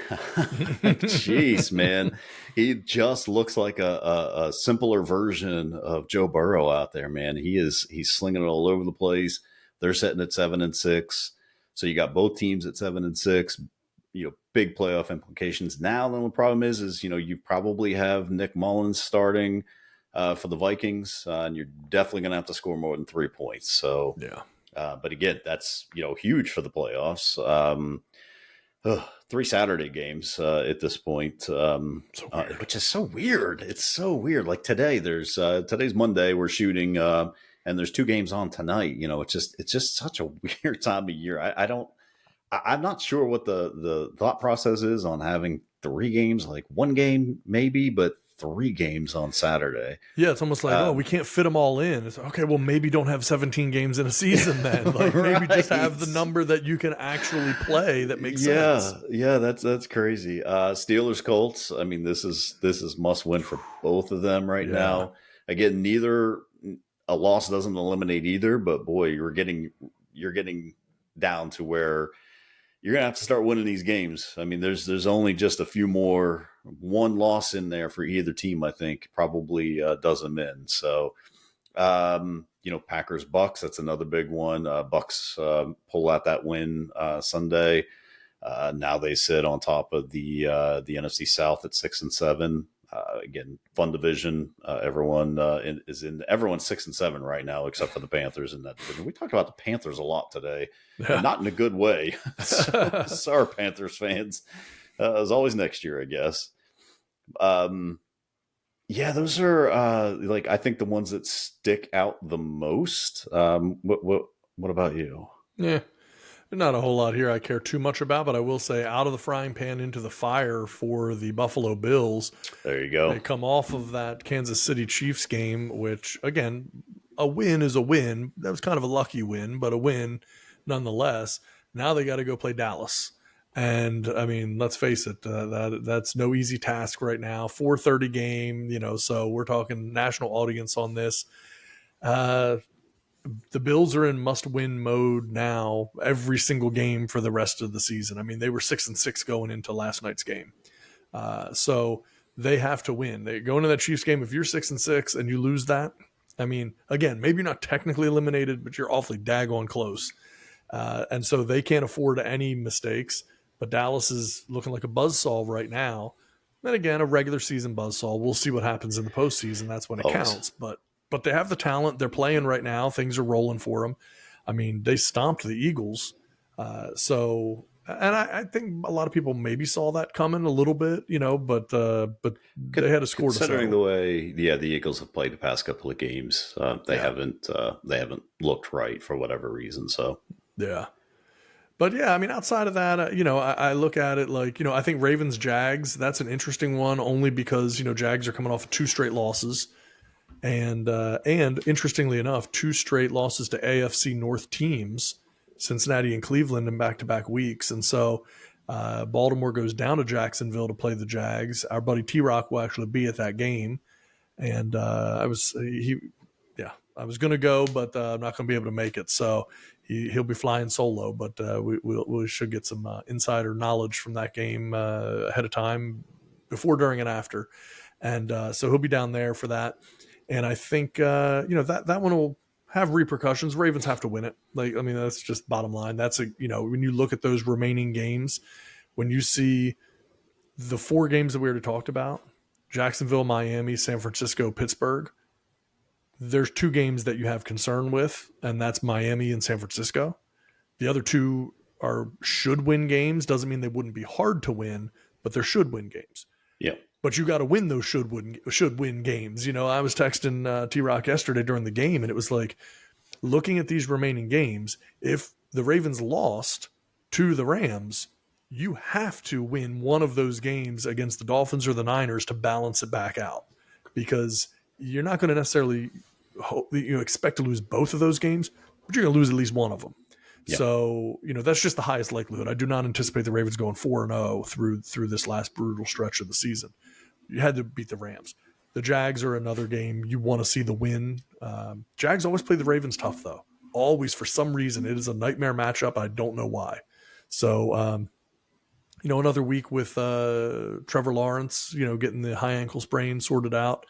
C: Jeez, man. He just looks like a simpler version of Joe Burrow out there, man. He's slinging it all over the place. They're sitting at 7-6. So you got both teams at 7-6. Big playoff implications. Now, the only problem is you probably have Nick Mullins starting for the Vikings, and you're definitely going to have to score more than 3 points. So,
B: yeah.
C: But again, that's huge for the playoffs. 3 Saturday games at this point, which is so weird. It's so weird. Like today, today's Monday. We're shooting, and there's 2 games on tonight. It's just such a weird time of year. I'm not sure what the thought process is on having 3 games, like 1 game maybe, but 3 games on Saturday.
B: Yeah, it's almost like, we can't fit them all in. It's okay, well, maybe don't have 17 games in a season then. Like maybe just have the number that you can actually play that makes sense.
C: Yeah, that's crazy. Steelers Colts. I mean, this is must win for both of them right now. Again, a loss doesn't eliminate either, but boy, you're getting down to where you're going to have to start winning these games. I mean, there's only just a few more. 1 loss in there for either team, I think, probably does them in. So, Packers Bucks, that's another big one. Bucks pull out that win Sunday. Now they sit on top of the NFC South at 6-7. Again, fun division. Everyone's 6-7 right now, except for the Panthers in that division. We talked about the Panthers a lot today, not in a good way. Sorry, Panthers fans. As always, next year, I guess. Those are I think the ones that stick out the most. What about you?
B: Yeah. Not a whole lot here I care too much about, but I will say out of the frying pan into the fire for the Buffalo Bills.
C: There you go.
B: They come off of that Kansas City Chiefs game, which, again, a win is a win. That was kind of a lucky win, but a win nonetheless. Now they got to go play Dallas. And, I mean, let's face it, that's no easy task right now. 4:30 game, so we're talking national audience on this. The Bills are in must-win mode now every single game for the rest of the season. I mean, they were 6-6 going into last night's game. So they have to win. They go into that Chiefs game. If you're 6-6 and you lose that, I mean, again, maybe you're not technically eliminated, but you're awfully daggone close. And so they can't afford any mistakes. But Dallas is looking like a buzzsaw right now. Then again, a regular season buzzsaw. We'll see what happens in the postseason. That's when it counts. But they have the talent. They're playing right now. Things are rolling for them. I mean, they stomped the Eagles. So And I think a lot of people maybe saw that coming a little bit, but they had a score to
C: Considering the
B: settle.
C: way, the Eagles have played the past couple of games,
B: Yeah,
C: they haven't looked right for whatever reason. So
B: yeah. But yeah, I mean, outside of that, I look at it like, I think Ravens Jags, that's an interesting one only because, Jags are coming off of 2 straight losses. And interestingly enough, 2 straight losses to AFC North teams, Cincinnati and Cleveland in back-to-back weeks. And so Baltimore goes down to Jacksonville to play the Jags. Our buddy T-Rock will actually be at that game. And I was going to go, but I'm not going to be able to make it. So he'll be flying solo, but we should get some insider knowledge from that game ahead of time, before, during, and after. And so he'll be down there for that. And I think, that one will have repercussions. Ravens have to win it. Like, I mean, that's just bottom line. That's when you look at those remaining games, when you see the 4 games that we already talked about, Jacksonville, Miami, San Francisco, Pittsburgh, there's 2 games that you have concern with, and that's Miami and San Francisco. The other 2 are should win games. Doesn't mean they wouldn't be hard to win, but they're should win games.
C: yeah,
B: But you got to win those should win games. I was texting T-Rock yesterday during the game, and it was like, looking at these remaining games, if the Ravens lost to the Rams, you have to win one of those games against the Dolphins or the Niners to balance it back out, because you're not going to necessarily expect to lose both of those games, but you're going to lose at least one of them.
C: yeah.
B: So, that's just the highest likelihood. I do not anticipate the Ravens going 4-0 through this last brutal stretch of the season. You had to beat the Rams. The Jags are another game you want to see the win. Jags always play the Ravens tough, though. Always, for some reason, it is a nightmare matchup. I don't know why. So, another week with Trevor Lawrence, getting the high ankle sprain sorted out.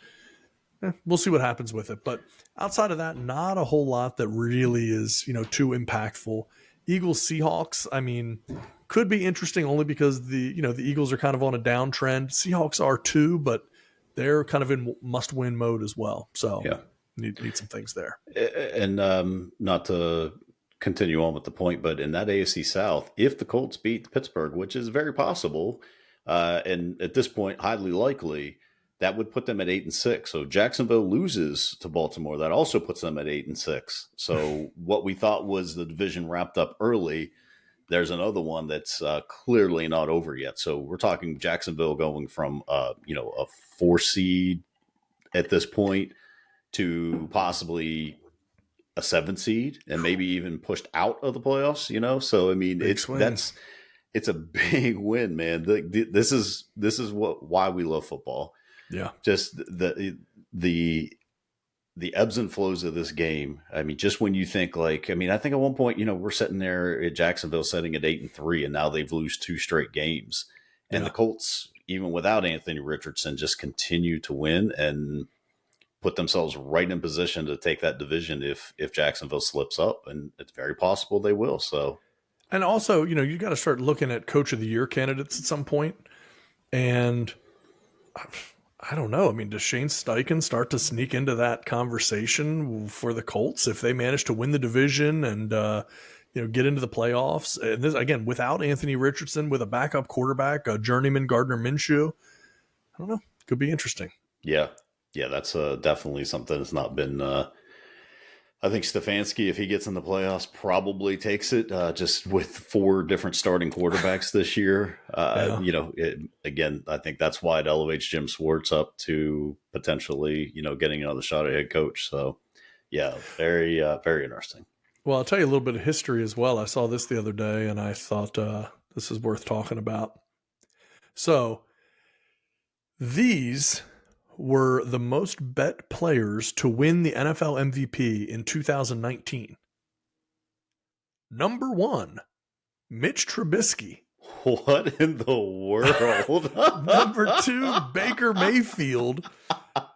B: We'll see what happens with it. But outside of that, not a whole lot that really is, too impactful. Eagles Seahawks, I mean, could be interesting only because the Eagles are kind of on a downtrend. Seahawks are too, but they're kind of in must-win mode as well. So
C: Yeah.
B: need some things there.
C: And not to continue on with the point, but in that AFC South, if the Colts beat Pittsburgh, which is very possible, and at this point highly likely, that would put them at 8-6. So Jacksonville loses to Baltimore. That also puts them at 8-6. So what we thought was the division wrapped up early, there's another one that's clearly not over yet. So we're talking Jacksonville going from a 4 seed at this point to possibly a 7 seed and maybe even pushed out of the playoffs. So I mean, it's a big win, man. This is why we love football.
B: Yeah.
C: Just the ebbs and flows of this game. I mean, just when you think I think at one point, we're sitting there at Jacksonville sitting at 8-3, and now they've lost 2 straight games. And the Colts, even without Anthony Richardson, just continue to win and put themselves right in position to take that division if Jacksonville slips up, and it's very possible they will. So,
B: and also, you got to start looking at Coach of the Year candidates at some point, and I don't know. I mean, does Shane Steichen start to sneak into that conversation for the Colts if they manage to win the division and get into the playoffs? And this, again, without Anthony Richardson, with a backup quarterback, a journeyman Gardner Minshew, I don't know. Could be interesting.
C: Yeah, that's definitely something that's not been. I think Stefanski, if he gets in the playoffs, probably takes it. Just with 4 different starting quarterbacks this year, again, I think that's why it elevates Jim Schwartz up to potentially, getting another shot at head coach. So, yeah, very, very interesting.
B: Well, I'll tell you a little bit of history as well. I saw this the other day, and I thought this is worth talking about. So, these were the most bet players to win the NFL MVP in 2019. Number 1, Mitch Trubisky.
C: What in the world?
B: Number 2, Baker Mayfield.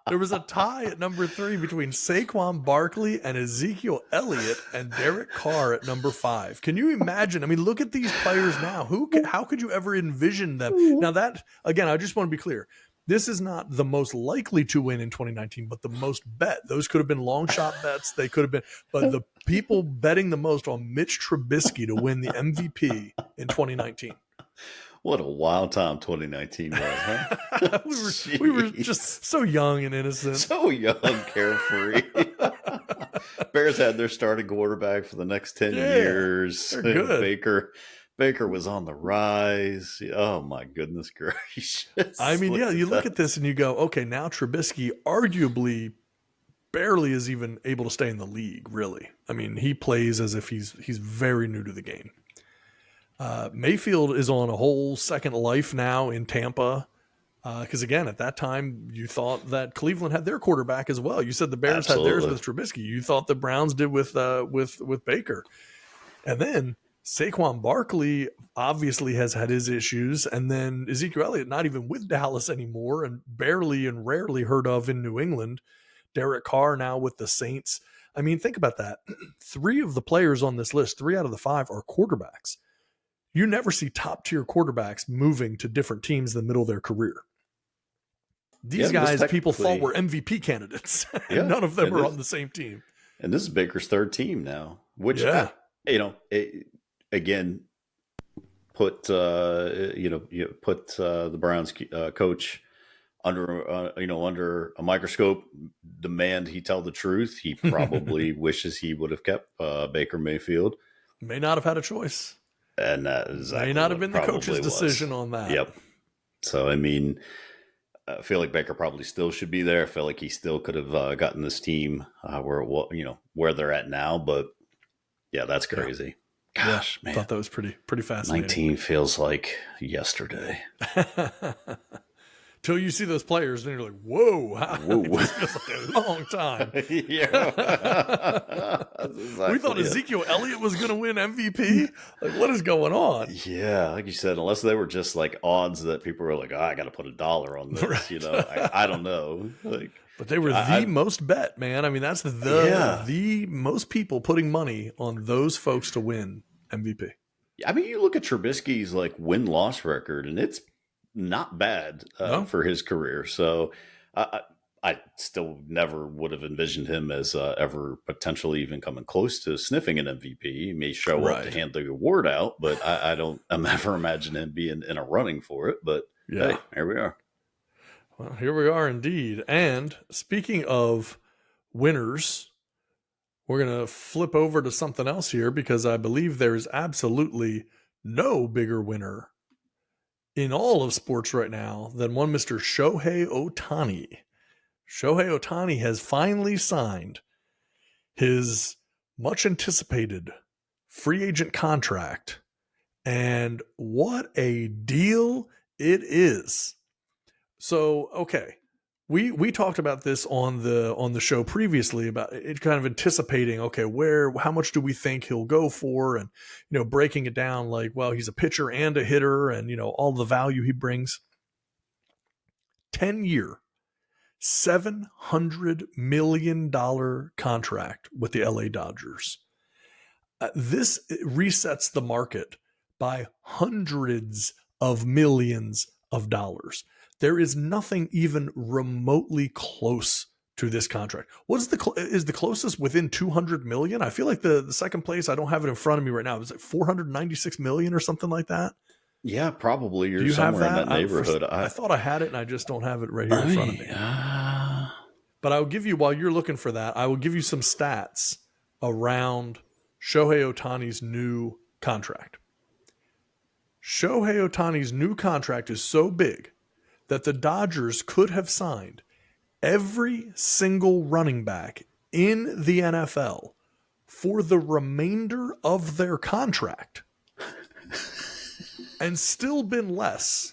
B: There was a tie at number 3 between Saquon Barkley and Ezekiel Elliott and Derek Carr at number 5. Can you imagine? I mean, look at these players now. How could you ever envision them? Now that, again, I just want to be clear. This is not the most likely to win in 2019, but the most bet. Those could have been long shot bets. They could have been, but the people betting the most on Mitch Trubisky to win the MVP in 2019.
C: What a wild time 2019 was, huh?
B: we were just so young and innocent.
C: So young, carefree. Bears had their starting quarterback for the next 10 years.
B: They're good.
C: Baker was on the rise. Oh, my goodness gracious.
B: I mean, you look at this and you go, okay, now Trubisky arguably barely is even able to stay in the league, really. I mean, he plays as if he's very new to the game. Mayfield is on a whole second life now in Tampa. Because, again, at that time, you thought that Cleveland had their quarterback as well. You said the Bears had theirs with Trubisky. You thought the Browns did with Baker. And then Saquon Barkley obviously has had his issues, and then Ezekiel Elliott not even with Dallas anymore and barely and rarely heard of in New England. Derek Carr now with the Saints. I mean, think about that. 3 of the players on this list, 3 out of the 5 are quarterbacks. You never see top-tier quarterbacks moving to different teams in the middle of their career. These guys people thought were MVP candidates, and none of them are on the same team.
C: And this is Baker's 3rd team now, which, again, put the Browns coach under a microscope. Demand he tell the truth. He probably wishes he would have kept Baker Mayfield.
B: May not have had a choice,
C: and that exactly
B: may not have been the coach's decision on that.
C: Yep. So I mean, I feel like Baker probably still should be there. I feel like he still could have gotten this team where they're at now. But yeah, that's crazy. Gosh, man.
B: I thought that was pretty fascinating.
C: 19 feels like yesterday.
B: Till you see those players, then you're like, whoa. It feels like a long time.
C: Yeah. Exactly
B: we thought Ezekiel Elliott was going to win MVP? Like, what is going on?
C: Yeah, like you said, unless they were just like odds that people were like, I got to put $1 on this, right. I don't know.
B: But they were the most bet, man. I mean, that's the most people putting money on those folks to win MVP.
C: I mean, you look at Trubisky's like win-loss record, and it's not bad for his career. So I still never would have envisioned him as ever potentially even coming close to sniffing an MVP. He may show up to hand the award out, but I'm never imagining him being in a running for it. But hey, here we are.
B: Well, here we are indeed. And speaking of winners, we're going to flip over to something else here because I believe there is absolutely no bigger winner in all of sports right now than one Mr. Shohei Ohtani. Shohei Ohtani has finally signed his much anticipated free agent contract. And what a deal it is. So, okay, we talked about this on the show previously about it, kind of anticipating, okay, how much do we think he'll go for, and breaking it down like, well, he's a pitcher and a hitter, and all the value he brings. 10-year, $700 million contract with the LA Dodgers. This resets the market by hundreds of millions of dollars. There is nothing even remotely close to this contract. Is the closest within 200 million? I feel like the second place, I don't have it in front of me right now. Is it 496 million or something like that?
C: Yeah, probably. You're somewhere in that neighborhood.
B: I thought I had it and I just don't have it right here in front of me. But I'll give you, while you're looking for that, I will give you some stats around Shohei Ohtani's new contract. Shohei Ohtani's new contract is so big that the Dodgers could have signed every single running back in the NFL for the remainder of their contract and still been less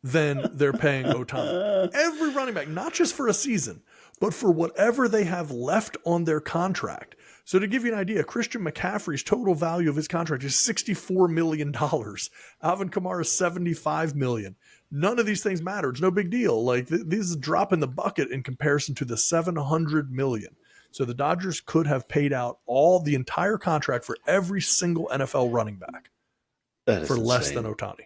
B: than they're paying Ohtani. Every running back, not just for a season, but for whatever they have left on their contract. So to give you an idea, Christian McCaffrey's total value of his contract is $64 million. Alvin Kamara's $75 million. None of these things matter. It's no big deal. Like this is a drop in the bucket in comparison to the $700 million. So the Dodgers could have paid out the entire contract for every single NFL running back for less than Ohtani.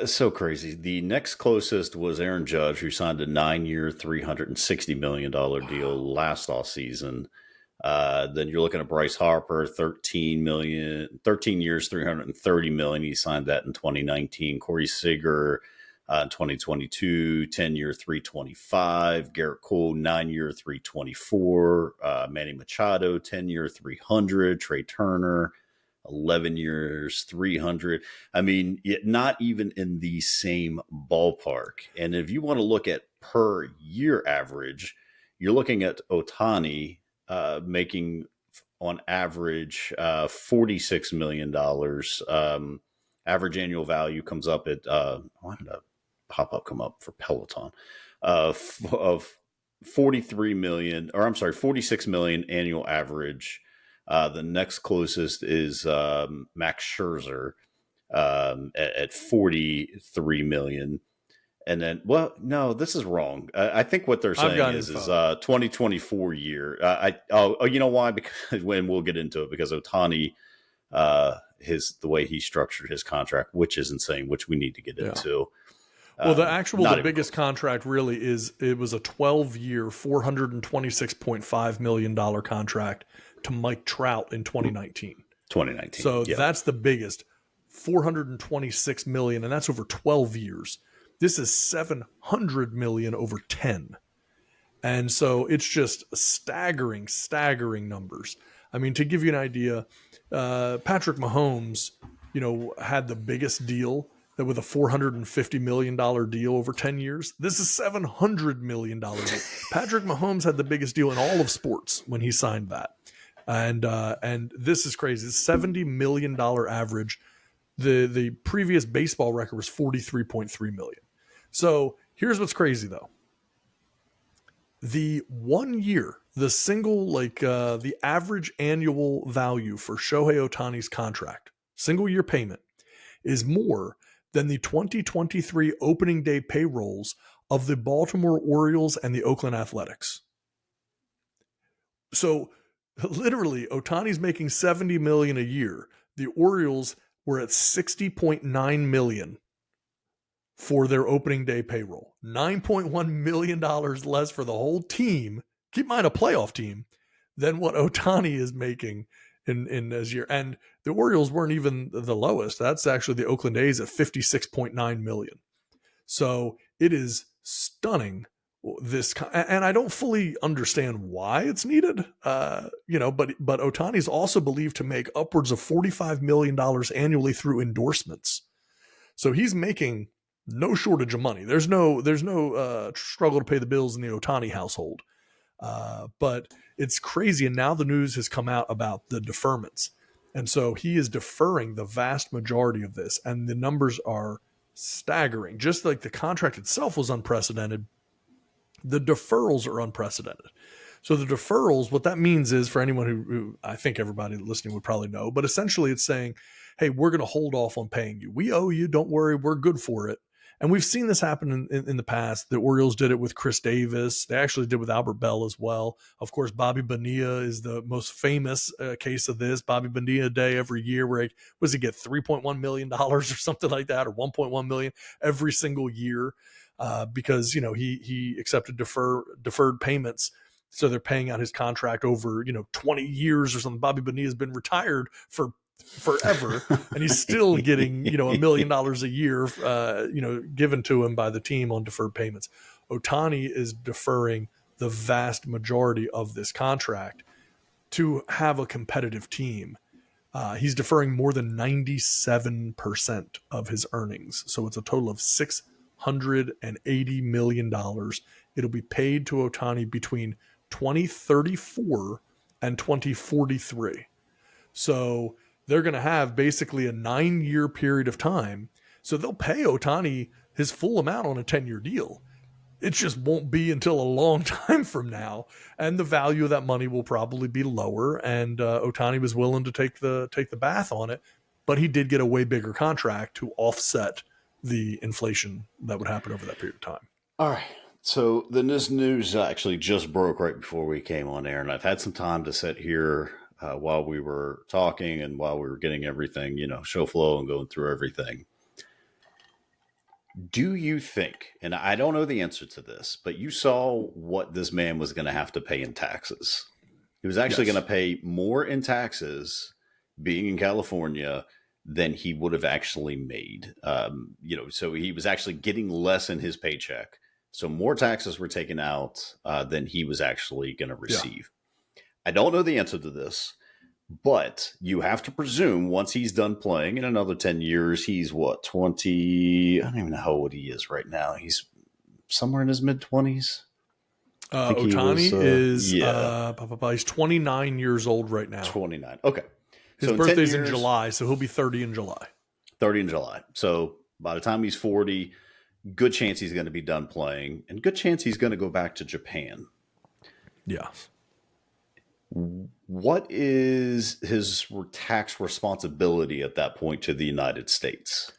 C: So crazy. The next closest was Aaron Judge, who signed a 9-year, $360 million deal last off season. Then you're looking at Bryce Harper, 13 years, 330 million. He signed that in 2019. Corey Seager in 2022, 10-year, 325. Garrett Cole, 9-year, 324. Manny Machado, 10-year, 300. Trey Turner, 11 years, 300. I mean, not even in the same ballpark. And if you want to look at per year average, you're looking at Ohtani making on average $46 million. Average annual value comes up at, why did a pop-up come up for Peloton? Of 43 million, or I'm sorry, 46 million annual average. The next closest is Max Scherzer at 43 million. And then, well, no, this is wrong. I think what they're saying is 2024 year. You know why? Because when we'll get into it, because Ohtani, the way he structured his contract, which is insane, which we need to get into.
B: Well, the biggest contract really it was a 12-year, $426.5 million contract to Mike Trout in 2019. So that's the biggest, $426 million, and that's over 12 years. This is $700 million over 10. And so it's just staggering numbers. I mean, to give you an idea, Patrick Mahomes, had the biggest deal that with a $450 million deal over 10 years. This is $700 million deal. Patrick Mahomes had the biggest deal in all of sports when he signed that. And this is crazy. It's $70 million average. The previous baseball record was $43.3 million. So here's what's crazy though. The 1 year, the single, the average annual value for Shohei Ohtani's contract, single year payment, is more than the 2023 opening day payrolls of the Baltimore Orioles and the Oakland Athletics. So literally, Ohtani's making $70 million a year. The Orioles were at $60.9 million for their opening day payroll. $9.1 million less for the whole team. Keep in mind, a playoff team, than what Ohtani is making in this year. And the Orioles weren't even the lowest. That's actually the Oakland A's at $56.9 million. So it is stunning. And I don't fully understand why it's needed, but Ohtani is also believed to make upwards of $45 million annually through endorsements. So he's making no shortage of money. There's no struggle to pay the bills in the Ohtani household. But it's crazy. And now the news has come out about the deferments. And so he is deferring the vast majority of this. And the numbers are staggering. Just like the contract itself was unprecedented, the deferrals are unprecedented. So the deferrals, what that means is, for anyone who I think everybody listening would probably know, but essentially it's saying, hey, we're going to hold off on paying you. We owe you. Don't worry. We're good for it. And we've seen this happen in the past. The Orioles did it with Chris Davis. They actually did with Albert Bell as well. Of course, Bobby Bonilla is the most famous case of this. Bobby Bonilla Day every year, where he get $3.1 million or something like that, or $1.1 million every single year, because he accepted deferred payments. So they're paying out his contract over 20 years or something. Bobby Bonilla has been retired for forever, and he's still getting $1 million a year given to him by the team on deferred payments. Ohtani is deferring the vast majority of this contract to have a competitive team. He's deferring more than 97% of his earnings, so it's a total of $680 million. It'll be paid to Ohtani between 2034 and 2043. So they're going to have basically a 9-year period of time. So they'll pay Ohtani his full amount on a 10-year deal. It just won't be until a long time from now. And the value of that money will probably be lower. And Ohtani was willing to take the bath on it. But he did get a way bigger contract to offset the inflation that would happen over that period of time.
C: All right. So then this news actually just broke right before we came on air. And I've had some time to sit here while we were talking and while we were getting everything, show flow and going through everything. Do you think, and I don't know the answer to this, but you saw what this man was going to have to pay in taxes? He was actually
B: Yes.
C: going to pay more in taxes being in California than he would have actually made. So he was actually getting less in his paycheck. So more taxes were taken out than he was actually going to
B: Yeah.
C: receive. I don't know the answer to this, but you have to presume once he's done playing in another 10 years, he's what, 20? I don't even know how old he is right now. He's somewhere in his mid 20s. I think he was,
B: Ohtani is
C: yeah,
B: he's 29 years old right now.
C: 29. Okay.
B: His
C: So in 10
B: birthday's in
C: years,
B: July, so he'll be 30 in July.
C: 30 in July. So by the time he's 40, good chance he's going to be done playing and good chance he's going to go back to Japan.
B: Yeah.
C: What is his tax responsibility at that point to the United States?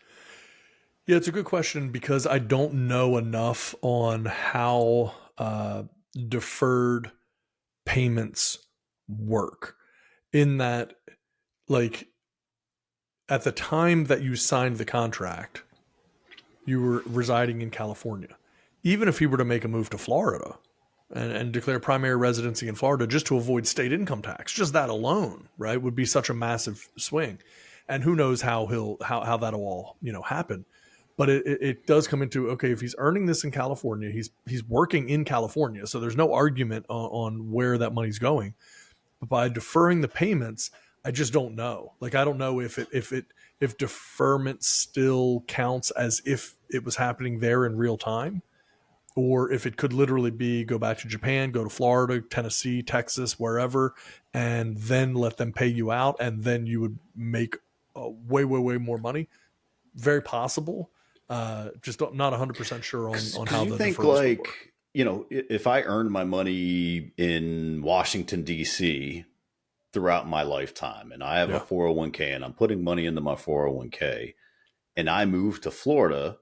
B: Yeah, it's a good question because I don't know enough on how deferred payments work. In that, like, at the time that you signed the contract, you were residing in California. Even if he were to make a move to Florida and declare primary residency in Florida just to avoid state income tax, just that alone, right, would be such a massive swing. And who knows how that'll all happen. But it does come into, okay, if he's earning this in California, he's working in California, so there's no argument on where that money's going. But by deferring the payments, I just don't know. Like, I don't know if deferment still counts as if it was happening there in real time, or if it could literally be go back to Japan, go to Florida, Tennessee, Texas, wherever, and then let them pay you out, and then you would make way more money. Very possible. Just not 100% sure on how
C: you
B: the
C: think,
B: deferrals would
C: like,
B: work.
C: if I earned my money in Washington, D.C. throughout my lifetime and I have a 401k and I'm putting money into my 401k and I move to Florida,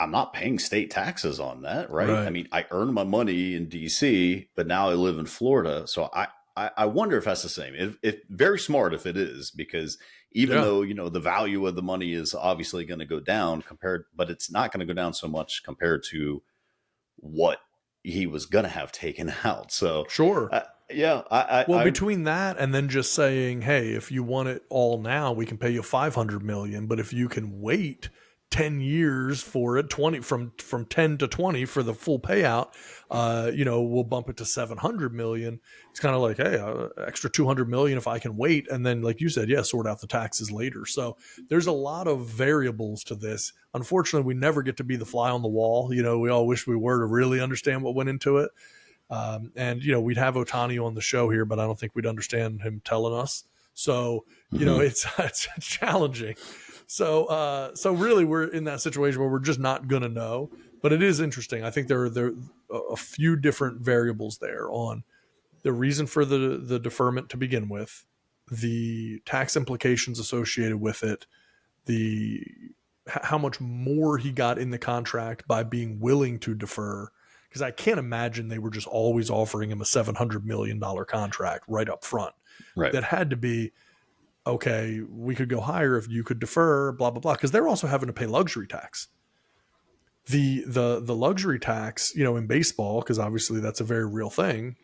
C: I'm not paying state taxes on that, right? I mean, I earn my money in DC, but now I live in Florida. So I wonder if that's the same. If very smart if it is, because even though, the value of the money is obviously going to go down but it's not going to go down so much compared to what he was going to have taken out. So
B: Sure.
C: I
B: between that and then just saying, hey, if you want it all now, we can pay you $500 million. But if you can wait 10 years for it, 20 from 10 to 20 for the full payout, we'll bump it to 700 million. It's kind of like, hey, extra 200 million if I can wait. And then, like you said, sort out the taxes later. So there's a lot of variables to this. Unfortunately, we never get to be the fly on the wall. We all wish we were to really understand what went into it. We'd have Ohtani on the show here, but I don't think we'd understand him telling us. So, it's challenging. So really we're in that situation where we're just not going to know, but it is interesting. I think there are a few different variables there on the reason for the deferment to begin with, the tax implications associated with it, how much more he got in the contract by being willing to defer. Because I can't imagine they were just always offering him a $700 million contract right up front.
C: Right.
B: That had to be, okay, we could go higher if you could defer, blah, blah, blah. Because they're also having to pay luxury tax. The luxury tax, in baseball, because obviously that's a very real thing.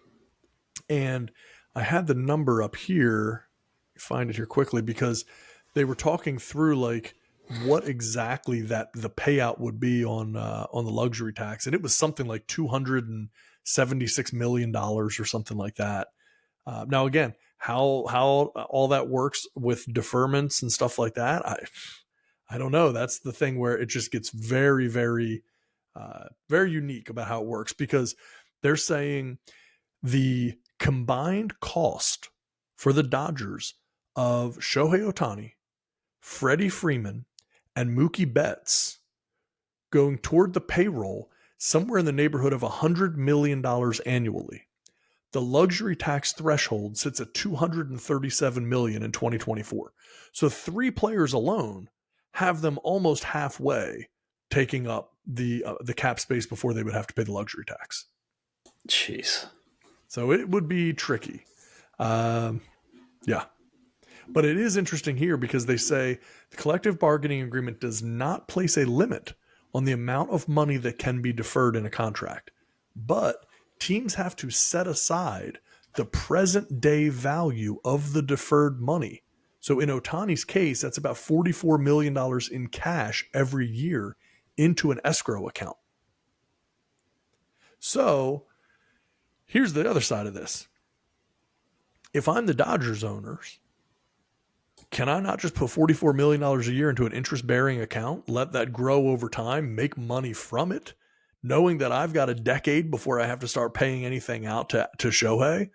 B: And I had the number up here. Find it here quickly because they were talking through like what exactly that the payout would be on the luxury tax, and it was something like $276 million or something like that. Now, again, how all that works with deferments and stuff like that, I don't know. That's the thing where it just gets very, very, very unique about how it works, because they're saying the combined cost for the Dodgers of Shohei Ohtani, Freddie Freeman, and Mookie Betts going toward the payroll somewhere in the neighborhood of $100 million annually. The luxury tax threshold sits at $237 million in 2024. So 3 players alone have them almost halfway taking up the cap space before they would have to pay the luxury tax.
C: Jeez.
B: So it would be tricky. Yeah. But it is interesting here because they say the collective bargaining agreement does not place a limit on the amount of money that can be deferred in a contract. But teams have to set aside the present day value of the deferred money. So in Ohtani's case, that's about $44 million in cash every year into an escrow account. So here's the other side of this. If I'm the Dodgers owners, can I not just put $44 million a year into an interest-bearing account, let that grow over time, make money from it, knowing that I've got a decade before I have to start paying anything out to Shohei?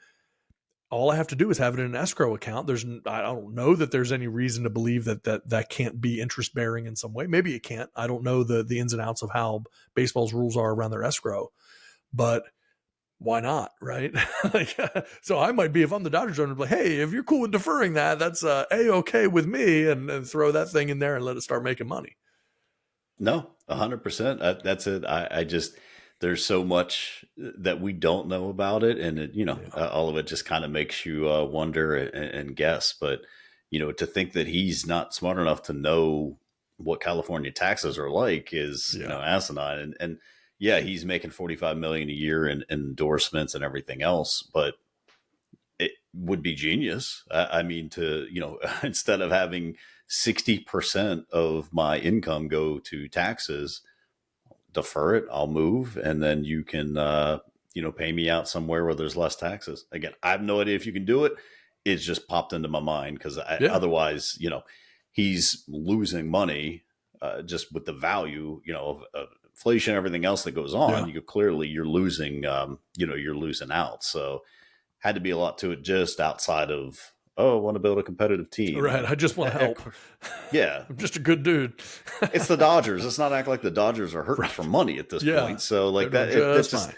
B: All I have to do is have it in an escrow account. I don't know that there's any reason to believe that can't be interest-bearing in some way. Maybe it can't. I don't know the ins and outs of how baseball's rules are around their escrow. But why not, right? So I might be, if I'm the Dodgers owner, like, hey, if you're cool with deferring that, that's A-okay with me, and throw that thing in there and let it start making money.
C: No, 100%. That's it. I just, there's so much that we don't know about it. And, all of it just kind of makes you wonder and guess. But, to think that he's not smart enough to know what California taxes are like is, asinine. And yeah, he's making $45 million a year in endorsements and everything else, but it would be genius. I mean, to, instead of having 60% of my income go to taxes, defer it, I'll move, and then you can, pay me out somewhere where there's less taxes. Again, I have no idea if you can do it. It's just popped into my mind because otherwise, he's losing money just with the value, of inflation, everything else that goes on. You're losing, you're losing out. So had to be a lot to it just outside of, I want to build a competitive team.
B: Right. I just want to help.
C: Yeah.
B: I'm just a good dude.
C: It's the Dodgers. Let's not act like the Dodgers are hurting for money at this point. So like that, it's just,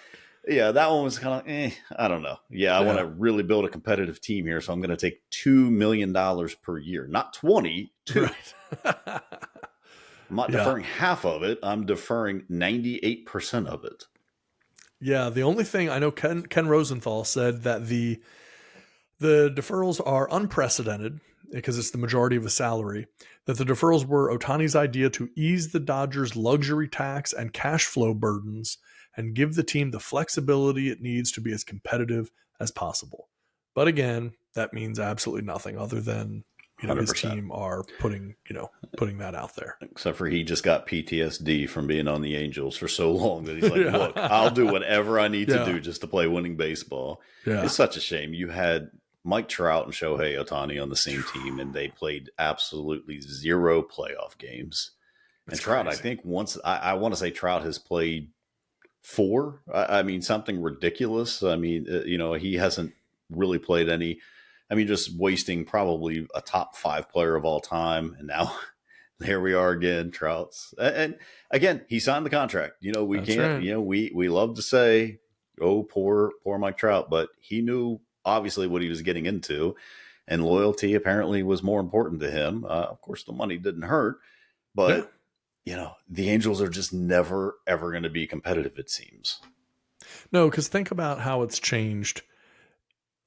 C: that one was kind of, I don't know. I want to really build a competitive team here. So I'm going to take $2 million per year, not 20, two. Right. I'm not deferring half of it. I'm deferring 98% of it.
B: Yeah. The only thing I know, Ken Rosenthal said that the deferrals are unprecedented because it's the majority of the salary, that the deferrals were Ohtani's idea to ease the Dodgers' luxury tax and cash flow burdens and give the team the flexibility it needs to be as competitive as possible. But again, that means absolutely nothing other than, his team are putting that out there.
C: Except for he just got PTSD from being on the Angels for so long that he's like, look, I'll do whatever I need to do just to play winning baseball. Yeah. It's such a shame. You had Mike Trout and Shohei Ohtani on the same team, and they played absolutely 0 playoff games. That's and Trout, crazy. I think once, I want to say Trout has played 4. I mean, something ridiculous. I mean, he hasn't really played any. I mean, just wasting probably a top 5 player of all time. And now here we are again, Trout's. And again, he signed the contract. We That's can't, right. We love to say, oh, poor Mike Trout, but he knew obviously what he was getting into, and loyalty apparently was more important to him. Of course, the money didn't hurt, but the Angels are just never, ever going to be competitive, it seems.
B: No, because think about how it's changed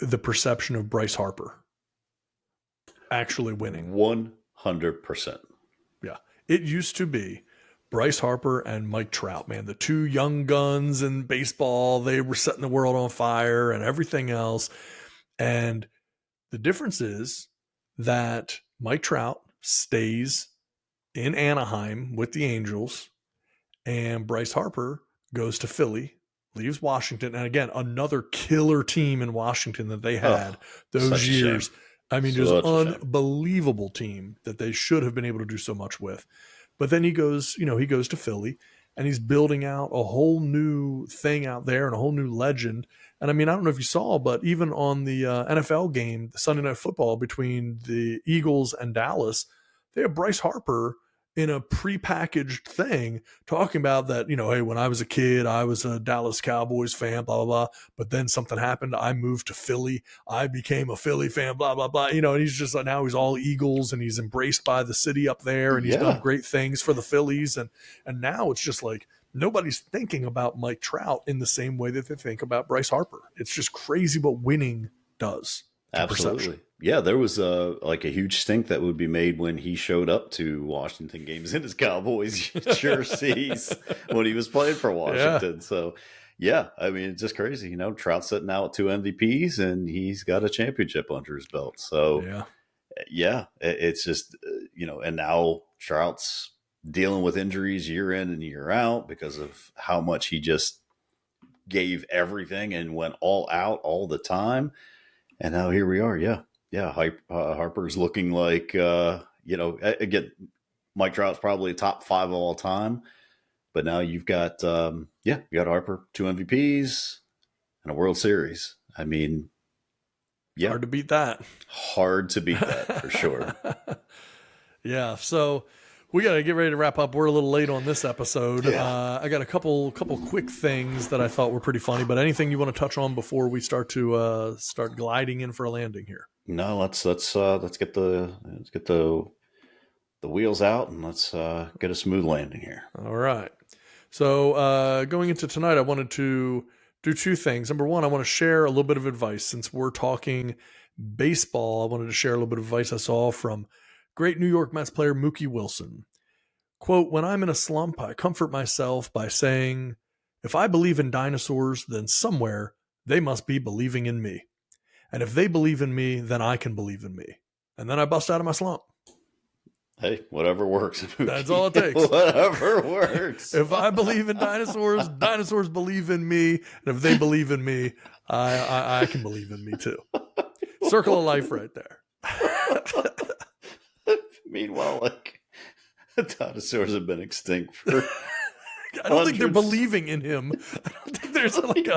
B: the perception of Bryce Harper actually winning.
C: 100%.
B: Yeah. It used to be Bryce Harper and Mike Trout, man, the 2 young guns in baseball. They were setting the world on fire and everything else. And the difference is that Mike Trout stays in Anaheim with the Angels, and Bryce Harper goes to Philly, leaves Washington. And again, another killer team in Washington that they had those years. I mean, just unbelievable team that they should have been able to do so much with. But then he goes to Philly, and he's building out a whole new thing out there and a whole new legend. And I mean, I don't know if you saw, but even on the NFL game, the Sunday Night Football between the Eagles and Dallas, they have Bryce Harper in a prepackaged thing talking about that, hey, when I was a kid, I was a Dallas Cowboys fan, blah, blah, blah. But then something happened. I moved to Philly. I became a Philly fan, blah, blah, blah. And he's just now he's all Eagles, and he's embraced by the city up there, and he's done great things for the Phillies. And now it's just like nobody's thinking about Mike Trout in the same way that they think about Bryce Harper. It's just crazy what winning does.
C: Absolutely. Yeah, there was like a huge stink that would be made when he showed up to Washington games in his Cowboys jerseys when he was playing for
B: Yeah.
C: Washington. So, yeah, I mean, it's just crazy. Trout sitting out with 2 MVPs and he's got a championship under his belt. So,
B: Yeah.
C: yeah, it's just, and now Trout's dealing with injuries year in and year out because of how much he just gave everything and went all out all the time. And now here we are. Yeah. Yeah. Harper's looking like, again, Mike Trout's probably top 5 of all time. But now you've got, you got Harper, 2 MVPs and a World Series. I mean, yeah.
B: Hard to beat that.
C: Hard to beat that for sure.
B: Yeah. So we got to get ready to wrap up. We're a little late on this episode.
C: Yeah.
B: I got a couple quick things that I thought were pretty funny, but anything you want to touch on before we start to start gliding in for a landing here?
C: No, let's get the wheels out and let's get a smooth landing here.
B: All right. So going into tonight, I wanted to do 2 things. Number one, I want to share a little bit of advice. Since we're talking baseball, I wanted to share a little bit of advice I saw from great New York Mets player Mookie Wilson. Quote, "When I'm in a slump, I comfort myself by saying, if I believe in dinosaurs, then somewhere they must be believing in me. And if they believe in me, then I can believe in me. And then I bust out of my slump."
C: Hey, whatever works.
B: That's all it takes.
C: Whatever works.
B: If I believe in dinosaurs, dinosaurs believe in me. And if they believe in me, I can believe in me too. Circle of life right there.
C: Meanwhile, like, dinosaurs have been extinct for
B: I don't think they're believing in him. I don't think there's like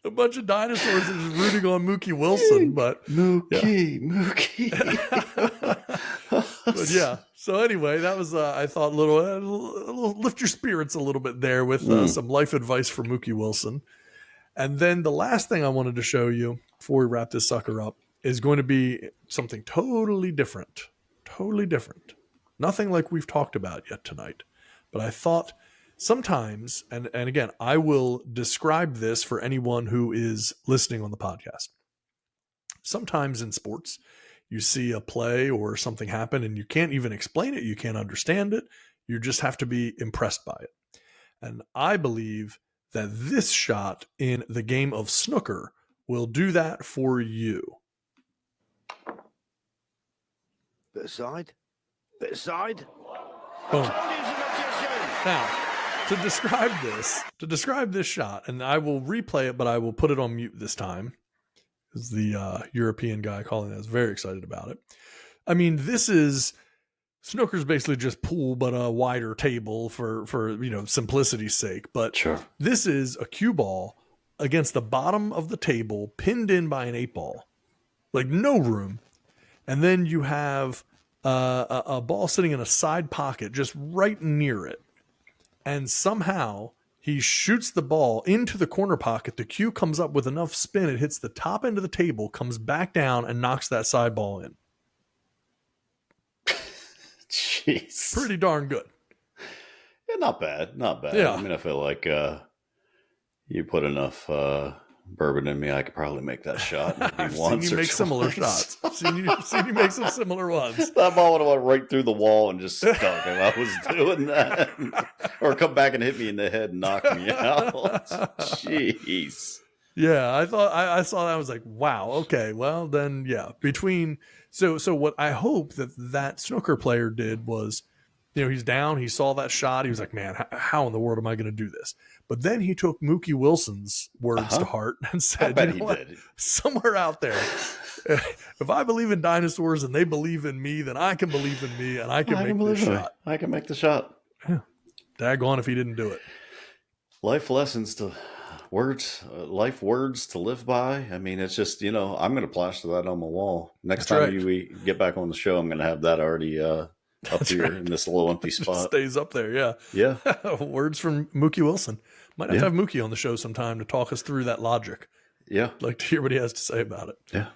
B: a bunch of dinosaurs that is rooting on Mookie Wilson, but
C: Mookie.
B: But yeah. So anyway, that was I thought a little lift your spirits a little bit there with some life advice for Mookie Wilson. And then the last thing I wanted to show you before we wrap this sucker up is going to be something totally different. Totally different. Nothing like we've talked about yet tonight. But I thought sometimes, and again, I will describe this for anyone who is listening on the podcast. Sometimes in sports, you see a play or something happen and you can't even explain it. You can't understand it. You just have to be impressed by it. And I believe that this shot in the game of snooker will do that for you.
D: Bit aside.
B: Boom. Now, to describe this shot, and I will replay it, but I will put it on mute this time, because the European guy calling that is very excited about it. I mean, snooker's basically just pool, but a wider table for simplicity's sake. But
C: Sure.
B: This is a cue ball against the bottom of the table, pinned in by an 8 ball, like no room. And then you have a ball sitting in a side pocket just right near it. And somehow he shoots the ball into the corner pocket. The cue comes up with enough spin. It hits the top end of the table, comes back down, and knocks that side ball in.
C: Jeez.
B: Pretty darn good.
C: Yeah, not bad.
B: Yeah.
C: I mean, I feel like you put enough bourbon in me, I could probably make that shot.
B: I've seen you make similar shots. Seen you make some similar ones.
C: That ball would have went right through the wall and just stuck if I was doing that. Or come back and hit me in the head and knock me out. Jeez.
B: Yeah, I thought I saw that. I was like, wow, okay, well then, yeah. So what I hope that snooker player did was, he's down. He saw that shot. He was like, man, how in the world am I going to do this? But then he took Mookie Wilson's words to heart and said,
C: did.
B: Somewhere out there, if I believe in dinosaurs and they believe in me, then I can believe in me and I can make this shot.
C: I can make the shot.
B: Yeah. Daggone if he didn't do it.
C: Life lessons to life words to live by. I mean, it's just, I'm going to plaster that on my wall. Next
B: That's
C: time
B: right.
C: we get back on the show, I'm going to have that already up here in this little empty spot.
B: Stays up there, yeah.
C: Yeah.
B: Words from Mookie Wilson. Might have to have Mookie on the show sometime to talk us through that logic.
C: Yeah.
B: I'd like to hear what he has to say about it.
C: Yeah.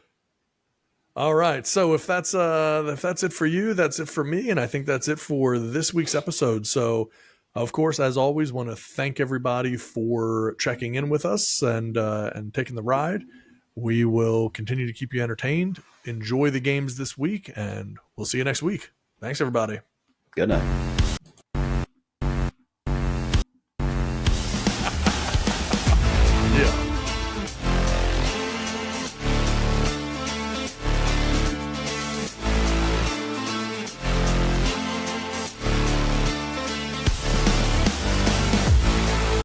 B: All right. So if that's it for you, that's it for me. And I think that's it for this week's episode. So of course, as always, want to thank everybody for checking in with us and taking the ride. We will continue to keep you entertained. Enjoy the games this week, and we'll see you next week. Thanks, everybody.
C: Good night.